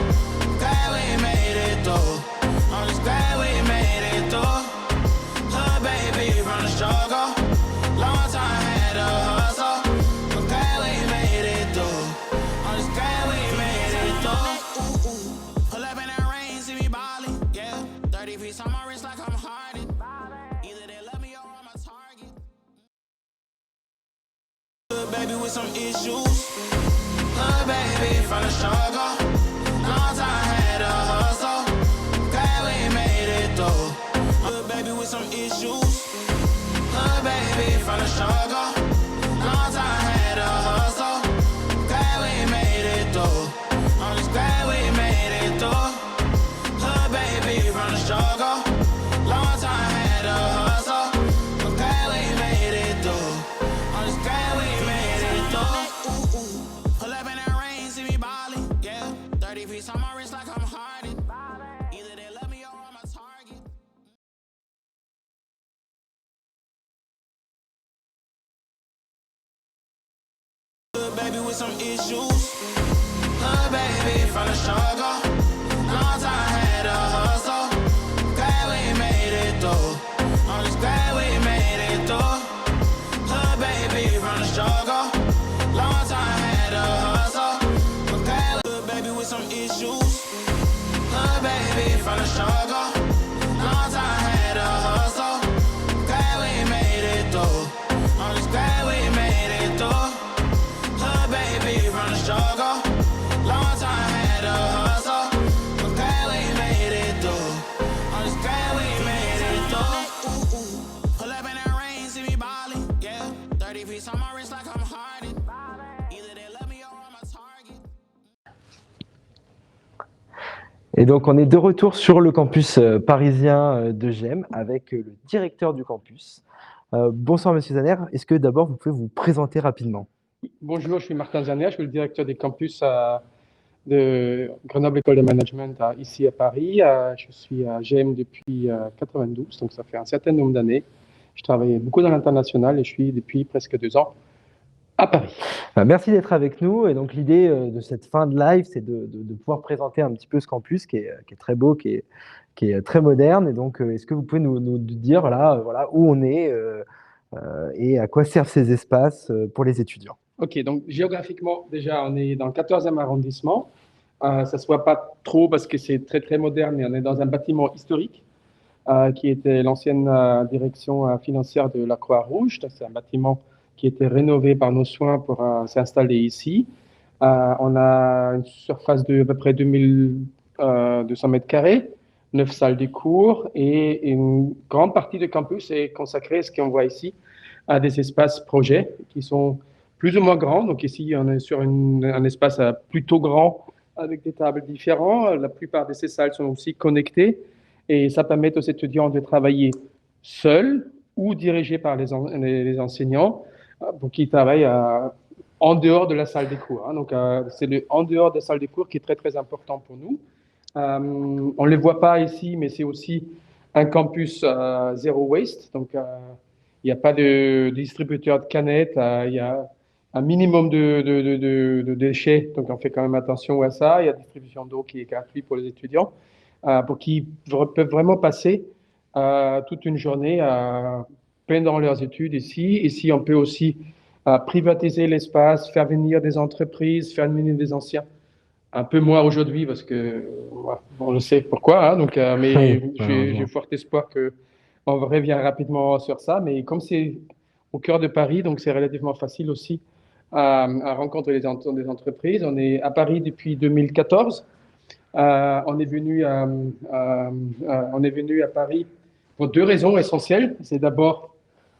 Glad we made it through. I'm just glad we made it through. Good baby from the struggle. Long time had a hustle. I'm glad we made it through. I'm just glad we made it through. Pull up in that rain, see me ballin'. Yeah, 30 piece on my wrist like I'm Harden. Either they love me or I'm a target. Good baby with some issues. Good baby from the struggle. Long time had a hustle. Glad we made it through. Good baby with some issues. Good baby from the struggle. Long time had a hustle. Glad we made it through. I'm just glad we made it through. Good baby from the struggle. Long time had a hustle. I'm glad we made it through. I'm just glad we made it through. Pull up in that rain, see me ballin'. Yeah, 30 piece on my wrist like I'm Harden. Either they love me or I'm a target. Good baby with some issues. Good baby from the struggle. Long time had a hustle. Glad we made it through. I'm just glad we made it through. Good baby from the struggle. Long time had a hustle. I'm glad good baby with some issues. Good baby from the struggle. Long time had a hustle. Glad we made it through. I'm just glad we made it through. Good baby from the struggle. Long time had a hustle. I'm glad we made it through. I'm just glad we made it through. Pull up in that rain, see me ballin'. Yeah, 30 piece on my wrist like I'm Harden. Either they love me or I'm a target. Et donc, on est de retour sur le campus parisien de GEM avec le directeur du campus. Bonsoir, Monsieur Zaner. Est-ce que d'abord, vous pouvez vous présenter rapidement? Bonjour, je suis Martin Zaner, je suis le directeur des campus de Grenoble École de Management ici à Paris. Je suis à GEM depuis 92, donc ça fait un certain nombre d'années. Je travaille beaucoup dans l'international et je suis depuis presque 2 ans à Paris. Merci d'être avec nous. Et donc, l'idée de cette fin de live, c'est de pouvoir présenter un petit peu ce campus qui est très beau, qui est très moderne. Et donc, est-ce que vous pouvez nous dire voilà, où on est et à quoi servent ces espaces pour les étudiants? Ok, donc géographiquement, déjà, on est dans le 14e arrondissement. Ça ne se voit pas trop parce que c'est très, très moderne, mais on est dans un bâtiment historique qui était l'ancienne direction financière de la Croix-Rouge. C'est un bâtiment qui était rénové par nos soins pour s'installer ici. On a une surface de à peu près 2200 mètres carrés, 9 salles de cours et une grande partie du campus est consacrée, ce qu'on voit ici, à des espaces projets qui sont plus ou moins grands. Donc ici, on est sur un espace plutôt grand avec des tables différentes. La plupart de ces salles sont aussi connectées et ça permet aux étudiants de travailler seuls ou dirigés par les enseignants pour qui travaillent en dehors de la salle des cours. Donc c'est le en dehors de la salle des cours qui est très, très important pour nous. On ne les voit pas ici, mais c'est aussi un campus zéro waste. Donc il n'y a pas de distributeur de canettes, il y a un minimum de déchets, donc on fait quand même attention à ça. Il y a distribution d'eau qui est gratuite pour les étudiants, pour qu'ils peuvent vraiment passer toute une journée pendant leurs études ici. Ici, on peut aussi privatiser l'espace, faire venir des entreprises, faire venir des anciens. Un peu moins aujourd'hui parce que on le sait pourquoi, donc, mais j'ai fort espoir qu'on revient rapidement sur ça. Mais comme c'est au cœur de Paris, donc c'est relativement facile aussi à rencontrer des entreprises. On est à Paris depuis 2014. On est venu à Paris pour 2 raisons essentielles. C'est d'abord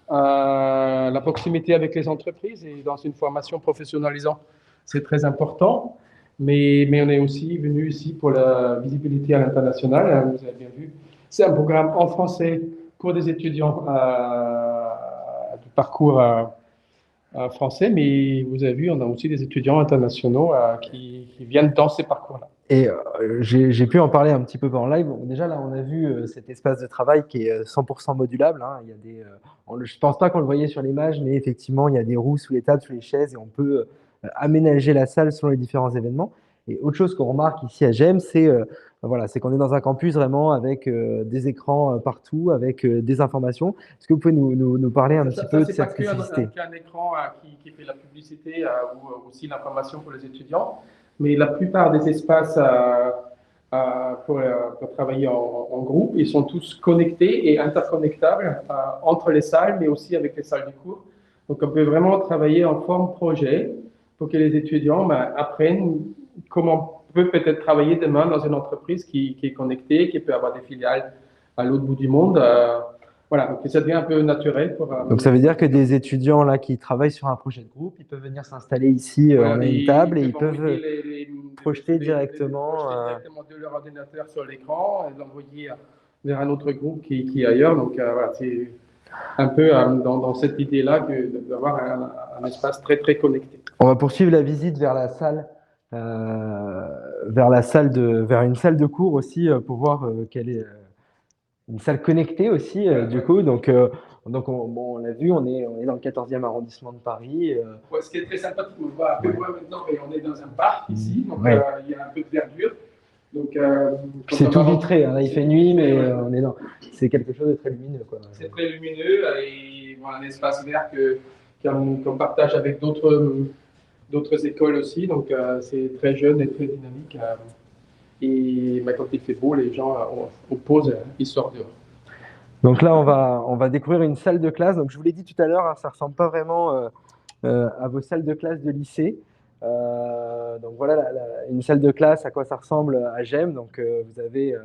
la proximité avec les entreprises et dans une formation professionnalisante, c'est très important. Mais on est aussi venu ici pour la visibilité à l'international. Vous avez bien vu, c'est un programme en français pour des étudiants du parcours français, mais vous avez vu, on a aussi des étudiants internationaux qui viennent dans ces parcours-là. Et j'ai pu en parler un petit peu en live. Bon, déjà, là, on a vu cet espace de travail qui est 100% modulable, hein. Il y a je ne pense pas qu'on le voyait sur l'image, mais effectivement, il y a des roues sous les tables, sous les chaises, et on peut aménager la salle selon les différents événements. Et autre chose qu'on remarque ici à GEM, voilà, c'est qu'on est dans un campus vraiment avec des écrans partout, avec des informations. Est-ce que vous pouvez nous parler un petit peu de c'est cette pas spécificité? qu'un écran qui fait la publicité ou aussi l'information pour les étudiants, mais la plupart des espaces pour travailler en groupe, ils sont tous connectés et interconnectables entre les salles, mais aussi avec les salles de cours. Donc, on peut vraiment travailler en forme projet pour que les étudiants apprennent comment on peut peut-être travailler demain dans une entreprise qui est connectée, qui peut avoir des filiales à l'autre bout du monde. Voilà, donc ça devient un peu naturel pour. Donc ça veut dire que des étudiants là qui travaillent sur un projet de groupe, ils peuvent venir s'installer ici, Voilà, on a une table et ils peuvent envoyer projeter directement. de leur ordinateur sur l'écran et l'envoyer vers un autre groupe qui est ailleurs. Donc voilà, c'est un peu dans cette idée-là d'avoir un espace très très connecté. On va poursuivre la visite vers la salle, vers une salle de cours aussi pour voir quelle est une salle connectée aussi du coup. Donc on l'a vu, on est dans le 14e arrondissement de Paris. Ouais, ce qui est très sympathique, on voit un peu loin maintenant, et on est dans un parc ici, donc Ouais. il y a un peu de verdure. Donc, C'est tout vitré, hein, là il fait nuit, mais c'est quelque chose de très lumineux, quoi. C'est très lumineux et voilà, un espace vert qu'on partage avec d'autres écoles aussi. Donc c'est très jeune et très dynamique. Et quand il fait beau, les gens on pause, ils sortent dehors. Donc là, on va découvrir une salle de classe. Donc je vous l'ai dit tout à l'heure, hein, ça ressemble pas vraiment à vos salles de classe de lycée. Donc voilà une salle de classe, à quoi ça ressemble à GEM. Donc vous avez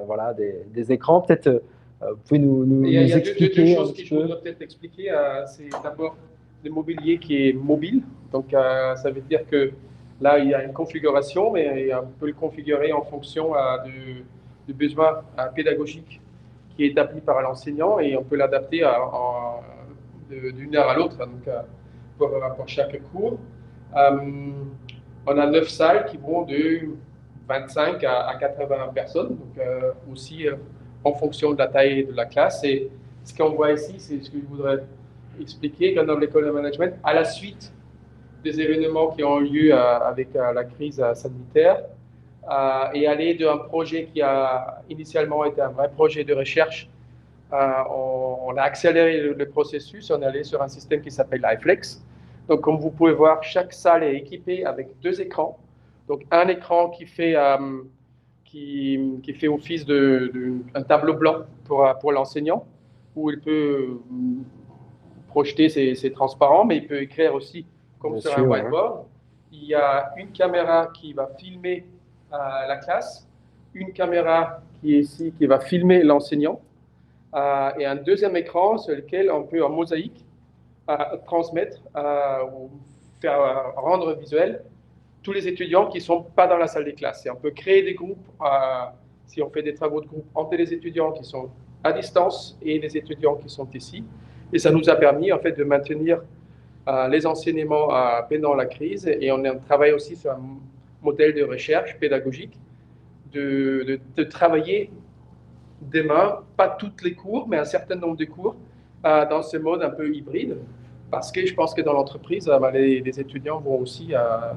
voilà, des écrans. Peut-être vous pouvez nous Il y a expliquer deux un choses petit que je peu. voudrais peut-être expliquer. C'est d'abord le mobilier qui est mobile. Donc ça veut dire que là, il y a une configuration, mais on peut le configurer en fonction du besoin pédagogique qui est établi par l'enseignant et on peut l'adapter d'une heure à l'autre, donc pour chaque cours. On a 9 salles qui vont de 25 à 80 personnes, donc aussi en fonction de la taille de la classe. Et ce qu'on voit ici, c'est ce que je voudrais expliquer, dans l'école de management, à la suite des événements qui ont eu lieu avec la crise sanitaire, et aller d'un projet qui a initialement été un vrai projet de recherche. On a accéléré le processus, on est allé sur un système qui s'appelle iFlex. Donc, comme vous pouvez voir, chaque salle est équipée avec 2 écrans. Donc, un écran qui fait office d'un tableau blanc pour l'enseignant, où il peut projeter ses transparents, mais il peut écrire aussi comme Bien sur sûr, un whiteboard. Il y a une caméra qui va filmer la classe, une caméra qui est ici, qui va filmer l'enseignant, et un deuxième écran sur lequel on peut en mosaïque transmettre ou faire rendre visuel tous les étudiants qui ne sont pas dans la salle des classes. Et on peut créer des groupes, si on fait des travaux de groupe, entre les étudiants qui sont à distance et les étudiants qui sont ici. Et ça nous a permis en fait de maintenir les enseignements pendant la crise, et on travaille aussi sur un modèle de recherche pédagogique de travailler demain, pas toutes les cours, mais un certain nombre de cours dans ce mode un peu hybride, parce que je pense que dans l'entreprise, les étudiants vont aussi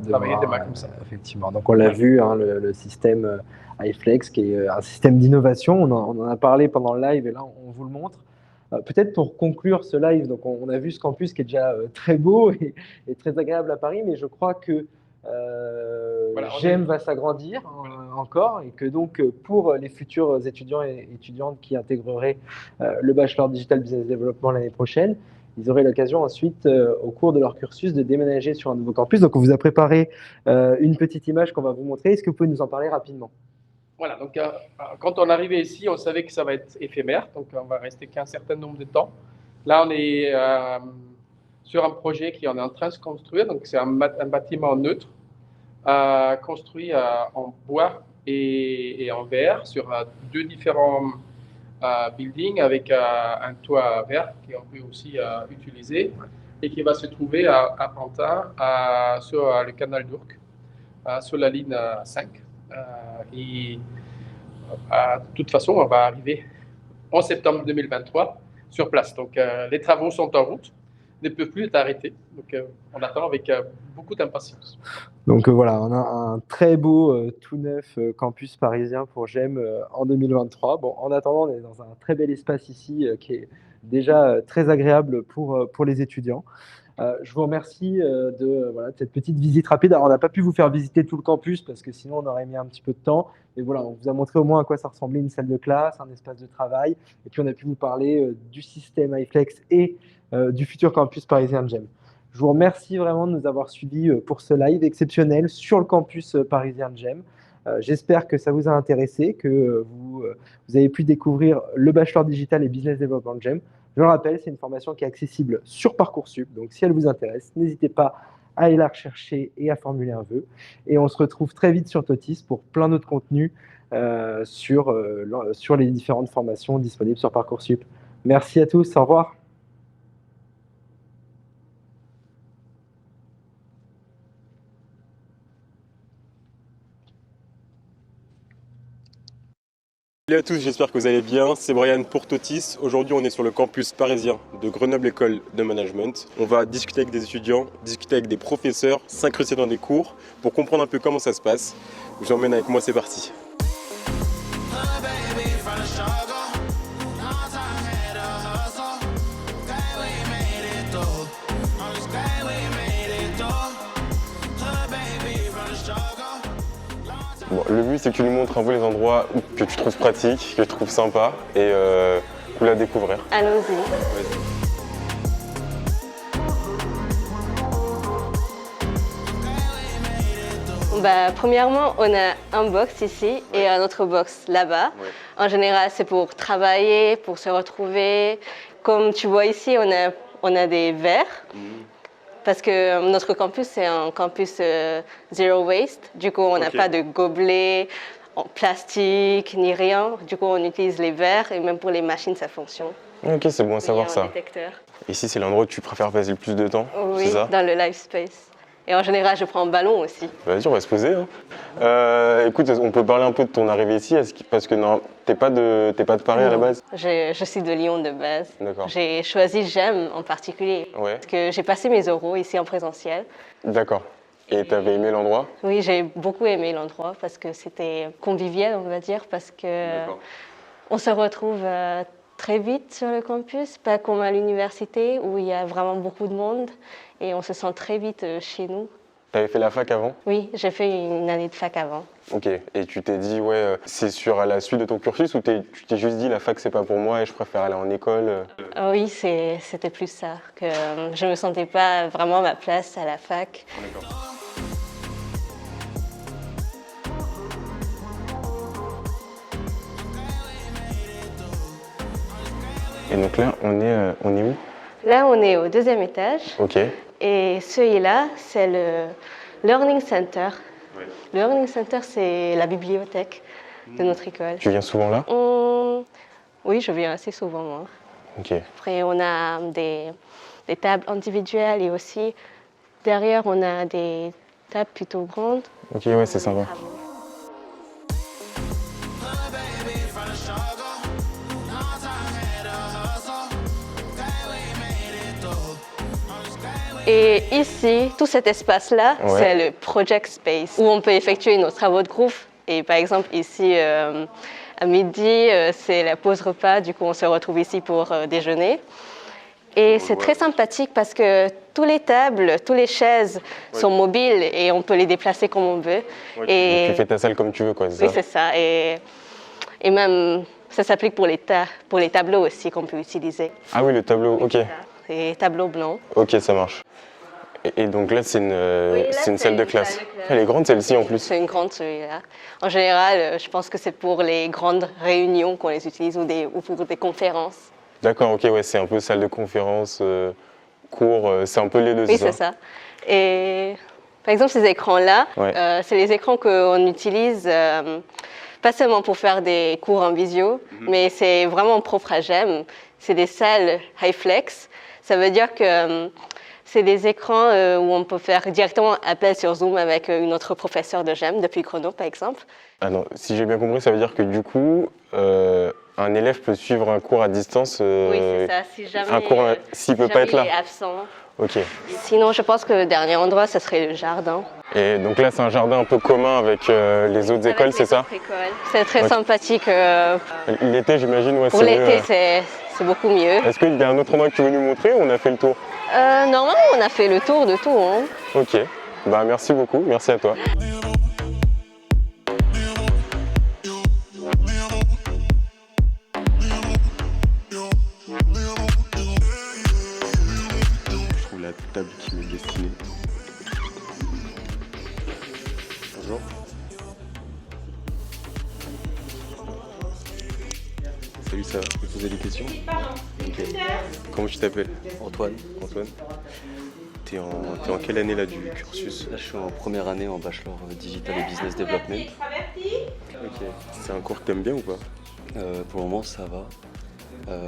travailler demain comme ça. Effectivement. Donc on l'a vu, hein, le système iFlex, qui est un système d'innovation. On en a parlé pendant le live et là on vous le montre. Peut-être pour conclure ce live, donc on a vu ce campus qui est déjà très beau et très agréable à Paris, mais je crois que GEM va s'agrandir encore, et que donc pour les futurs étudiants et étudiantes qui intégreraient le Bachelor Digital Business Development l'année prochaine, ils auraient l'occasion ensuite, au cours de leur cursus, de déménager sur un nouveau campus. Donc on vous a préparé une petite image qu'on va vous montrer. Est-ce que vous pouvez nous en parler rapidement ? Voilà, donc quand on arrivait ici, on savait que ça va être éphémère, donc on va rester qu'un certain nombre de temps. Là, on est sur un projet qui est en train de se construire, donc c'est un bâtiment neutre, construit en bois et en verre sur 2 différents buildings avec un toit vert qu'on peut aussi utiliser, et qui va se trouver à Pantin, sur le canal d'Ourcq, sur la ligne 5. Et de toute façon, on va arriver en septembre 2023 sur place. Donc, les travaux sont en route, ne peuvent plus être arrêtés. Donc, on attend avec beaucoup d'impatience. Donc voilà, on a un très beau, tout neuf campus parisien pour GEM en 2023. Bon, en attendant, on est dans un très bel espace ici qui est déjà très agréable pour les étudiants. Je vous remercie de cette petite visite rapide. Alors, on n'a pas pu vous faire visiter tout le campus parce que sinon, on aurait mis un petit peu de temps. Mais voilà, on vous a montré au moins à quoi ça ressemblait une salle de classe, un espace de travail. Et puis, on a pu vous parler du système iFlex et du futur campus parisien de GEM. Je vous remercie vraiment de nous avoir suivis pour ce live exceptionnel sur le campus parisien de GEM. J'espère que ça vous a intéressé, que vous avez pu découvrir le Bachelor Digital et Business Development de GEM. Je le rappelle, c'est une formation qui est accessible sur Parcoursup. Donc, si elle vous intéresse, n'hésitez pas à aller la rechercher et à formuler un vœu. Et on se retrouve très vite sur Totis pour plein d'autres contenus sur les différentes formations disponibles sur Parcoursup. Merci à tous. Au revoir. Salut à tous, j'espère que vous allez bien. C'est Brian pour Totis. Aujourd'hui, on est sur le campus parisien de Grenoble École de Management. On va discuter avec des étudiants, discuter avec des professeurs, s'incruster dans des cours pour comprendre un peu comment ça se passe. Je vous emmène avec moi, c'est parti. Oh, baby, from the struggle. Long time had a hustle. Glad we made it through. I'm just glad we made it through. Oh, baby, from the struggle. Bon, le but, c'est que tu nous montres un peu les endroits que tu trouves pratiques, que tu trouves sympas et cool à découvrir. Allons-y. Premièrement, on a un box ici et un autre box là-bas. Ouais. En général, c'est pour travailler, pour se retrouver. Comme tu vois ici, on a des verres. Parce que notre campus, c'est un campus zero waste. Du coup, on n'a pas de gobelets en plastique ni rien. Du coup, on utilise les verres et même pour les machines, ça fonctionne. Ok, c'est bon à savoir ça. Détecteur. Ici, c'est l'endroit où tu préfères passer le plus de temps, Oui, c'est ça? dans le live space. Et en général, je prends un ballon aussi. Vas-y, on va se poser. Écoute, on peut parler un peu de ton arrivée ici, parce que non, t'es pas de Paris à la base? Je suis de Lyon de base. D'accord. J'ai choisi GEM en particulier. Ouais. Parce que j'ai passé mes oraux ici en présentiel. D'accord. Et t'avais aimé l'endroit? Oui, j'ai beaucoup aimé l'endroit parce que c'était convivial, on va dire, parce que on se retrouve très vite sur le campus, pas comme à l'université où il y a vraiment beaucoup de monde et on se sent très vite chez nous. T'avais fait la fac avant? Oui, j'ai fait une année de fac avant. Ok, et tu t'es dit, ouais, c'est sûr à la suite de ton cursus ou tu t'es juste dit, la fac c'est pas pour moi et je préfère aller en école? Oui, c'était plus ça, que je me sentais pas vraiment à ma place à la fac. Et donc là, on est où? Là, on est au 2e étage. Ok. Et celui-là, c'est le Learning Center. Ouais. Le Learning Center, c'est la bibliothèque de notre école. Tu viens souvent là? Oui, je viens assez souvent, moi. Ok. Après, on a des tables individuelles et aussi, derrière, on a des tables plutôt grandes. Ok, ouais, c'est sympa. Oh, baby, from the struggle. Long time had a hustle. Glad we made it through. I'm just glad we Et ici, tout cet espace-là, Ouais. c'est le Project Space, où on peut effectuer nos travaux de groupe. Et par exemple, ici, à midi, c'est la pause repas, du coup, on se retrouve ici pour déjeuner. Et c'est très sympathique parce que toutes les tables, toutes les chaises sont mobiles et on peut les déplacer comme on veut. Ouais, Et tu fais ta salle comme tu veux, quoi, c'est oui, ça? c'est ça. Et même, ça s'applique pour les tableaux aussi qu'on peut utiliser. Ah oui, le tableau, ok. Les tableaux blancs. Ok, ça marche. Et donc là, c'est une salle de classe. Elle est grande, celle-ci, en plus. C'est une grande, celui-là. En général, je pense que c'est pour les grandes réunions qu'on les utilise ou pour des conférences. D'accord, ok, ouais, c'est un peu salle de conférence, cours, c'est un peu les deux, Oui, c'est ça. Et par exemple, ces écrans-là, Ouais. c'est les écrans qu'on utilise pas seulement pour faire des cours en visio, mais c'est vraiment propre à GEM. C'est des salles high flex. Ça veut dire que C'est des écrans où on peut faire directement appel sur Zoom avec une autre professeure de GEM, depuis Grenoble par exemple. Ah non, si j'ai bien compris, ça veut dire que du coup, un élève peut suivre un cours à distance. Oui, c'est ça, si jamais, un cours, s'il peut pas être là. il est absent. Ok. Sinon, je pense que le dernier endroit, ce serait le jardin. Et donc là, c'est un jardin un peu commun avec les autres écoles, c'est ça? C'est très sympathique. L'été, j'imagine, ouais, Pour c'est l'été, mieux. c'est beaucoup mieux. Est-ce qu'il y a un autre endroit que tu veux nous montrer ou on a fait le tour? Normalement, on a fait le tour de tout. Hein. Ok. Bah, merci beaucoup. Merci à toi. Je trouve la table qui m'est destinée. Bonjour. Salut, ça va? Je peux te poser des questions? Ok. Comment tu t'appelles? Antoine, Antoine. T'es en quelle année là du cursus? là je suis en première année en bachelor digital et business development. Ok. C'est un cours que t'aimes bien ou pas? Pour le moment ça va.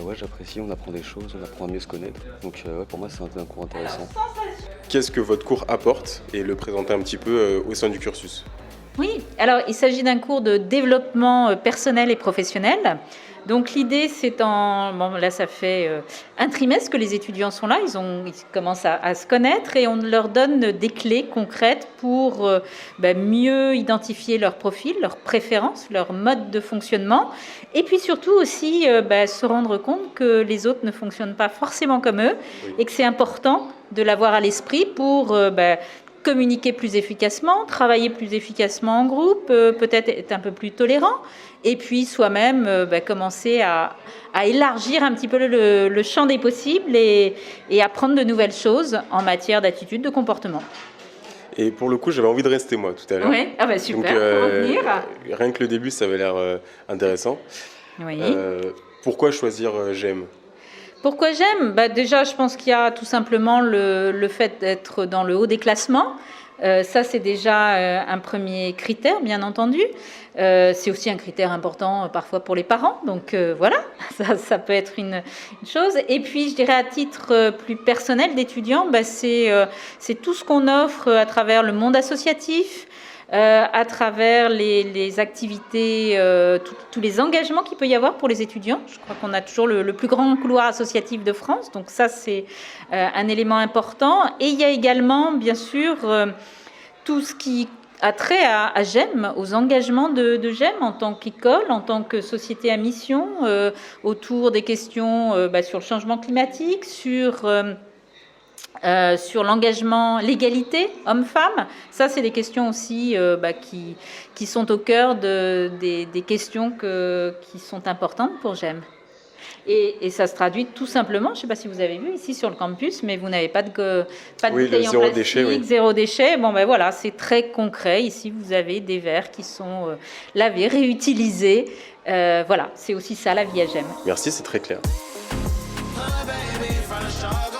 Ouais, j'apprécie, on apprend des choses, on apprend à mieux se connaître. Donc ouais, pour moi c'est un cours intéressant. Qu'est-ce que votre cours apporte et le présenter un petit peu au sein du cursus? Oui, alors il s'agit d'un cours de développement personnel et professionnel. Donc l'idée, c'est là ça fait un trimestre que les étudiants sont là, ils commencent à se connaître et on leur donne des clés concrètes pour mieux identifier leur profil, leurs préférences, leur mode de fonctionnement et puis surtout aussi se rendre compte que les autres ne fonctionnent pas forcément comme eux et que c'est important de l'avoir à l'esprit pour communiquer plus efficacement, travailler plus efficacement en groupe, peut-être être un peu plus tolérant, et puis soi-même commencer à élargir un petit peu le champ des possibles et apprendre de nouvelles choses en matière d'attitude, de comportement. Et pour le coup, j'avais envie de rester moi tout à l'heure. Oui, super, Donc, pour revenir. Rien que le début, ça avait l'air intéressant. Oui. Pourquoi choisir GEM? Pourquoi j'aime? Déjà, je pense qu'il y a tout simplement le fait d'être dans le haut des classements. Ça, c'est déjà un premier critère, bien entendu. C'est aussi un critère important parfois pour les parents. Donc voilà, ça peut être une chose. Et puis, je dirais à titre plus personnel d'étudiant, c'est tout ce qu'on offre à travers le monde associatif, à travers les activités, tous les engagements qu'il peut y avoir pour les étudiants. Je crois qu'on a toujours le plus grand couloir associatif de France, donc ça c'est un élément important. Et il y a également, bien sûr, tout ce qui a trait à GEM, aux engagements de GEM en tant qu'école, en tant que société à mission, autour des questions sur le changement climatique, sur l'engagement, l'égalité homme-femme. Ça, c'est des questions aussi qui sont au cœur des questions qui sont importantes pour GEM. Et ça se traduit tout simplement, je ne sais pas si vous avez vu ici sur le campus, mais vous n'avez pas de bouteilles en plastique, déchet, oui. Zéro déchet. Voilà, c'est très concret. Ici, vous avez des verres qui sont lavés, réutilisés. Voilà, c'est aussi ça la vie à GEM. Merci, c'est très clair. Baby, from the struggle.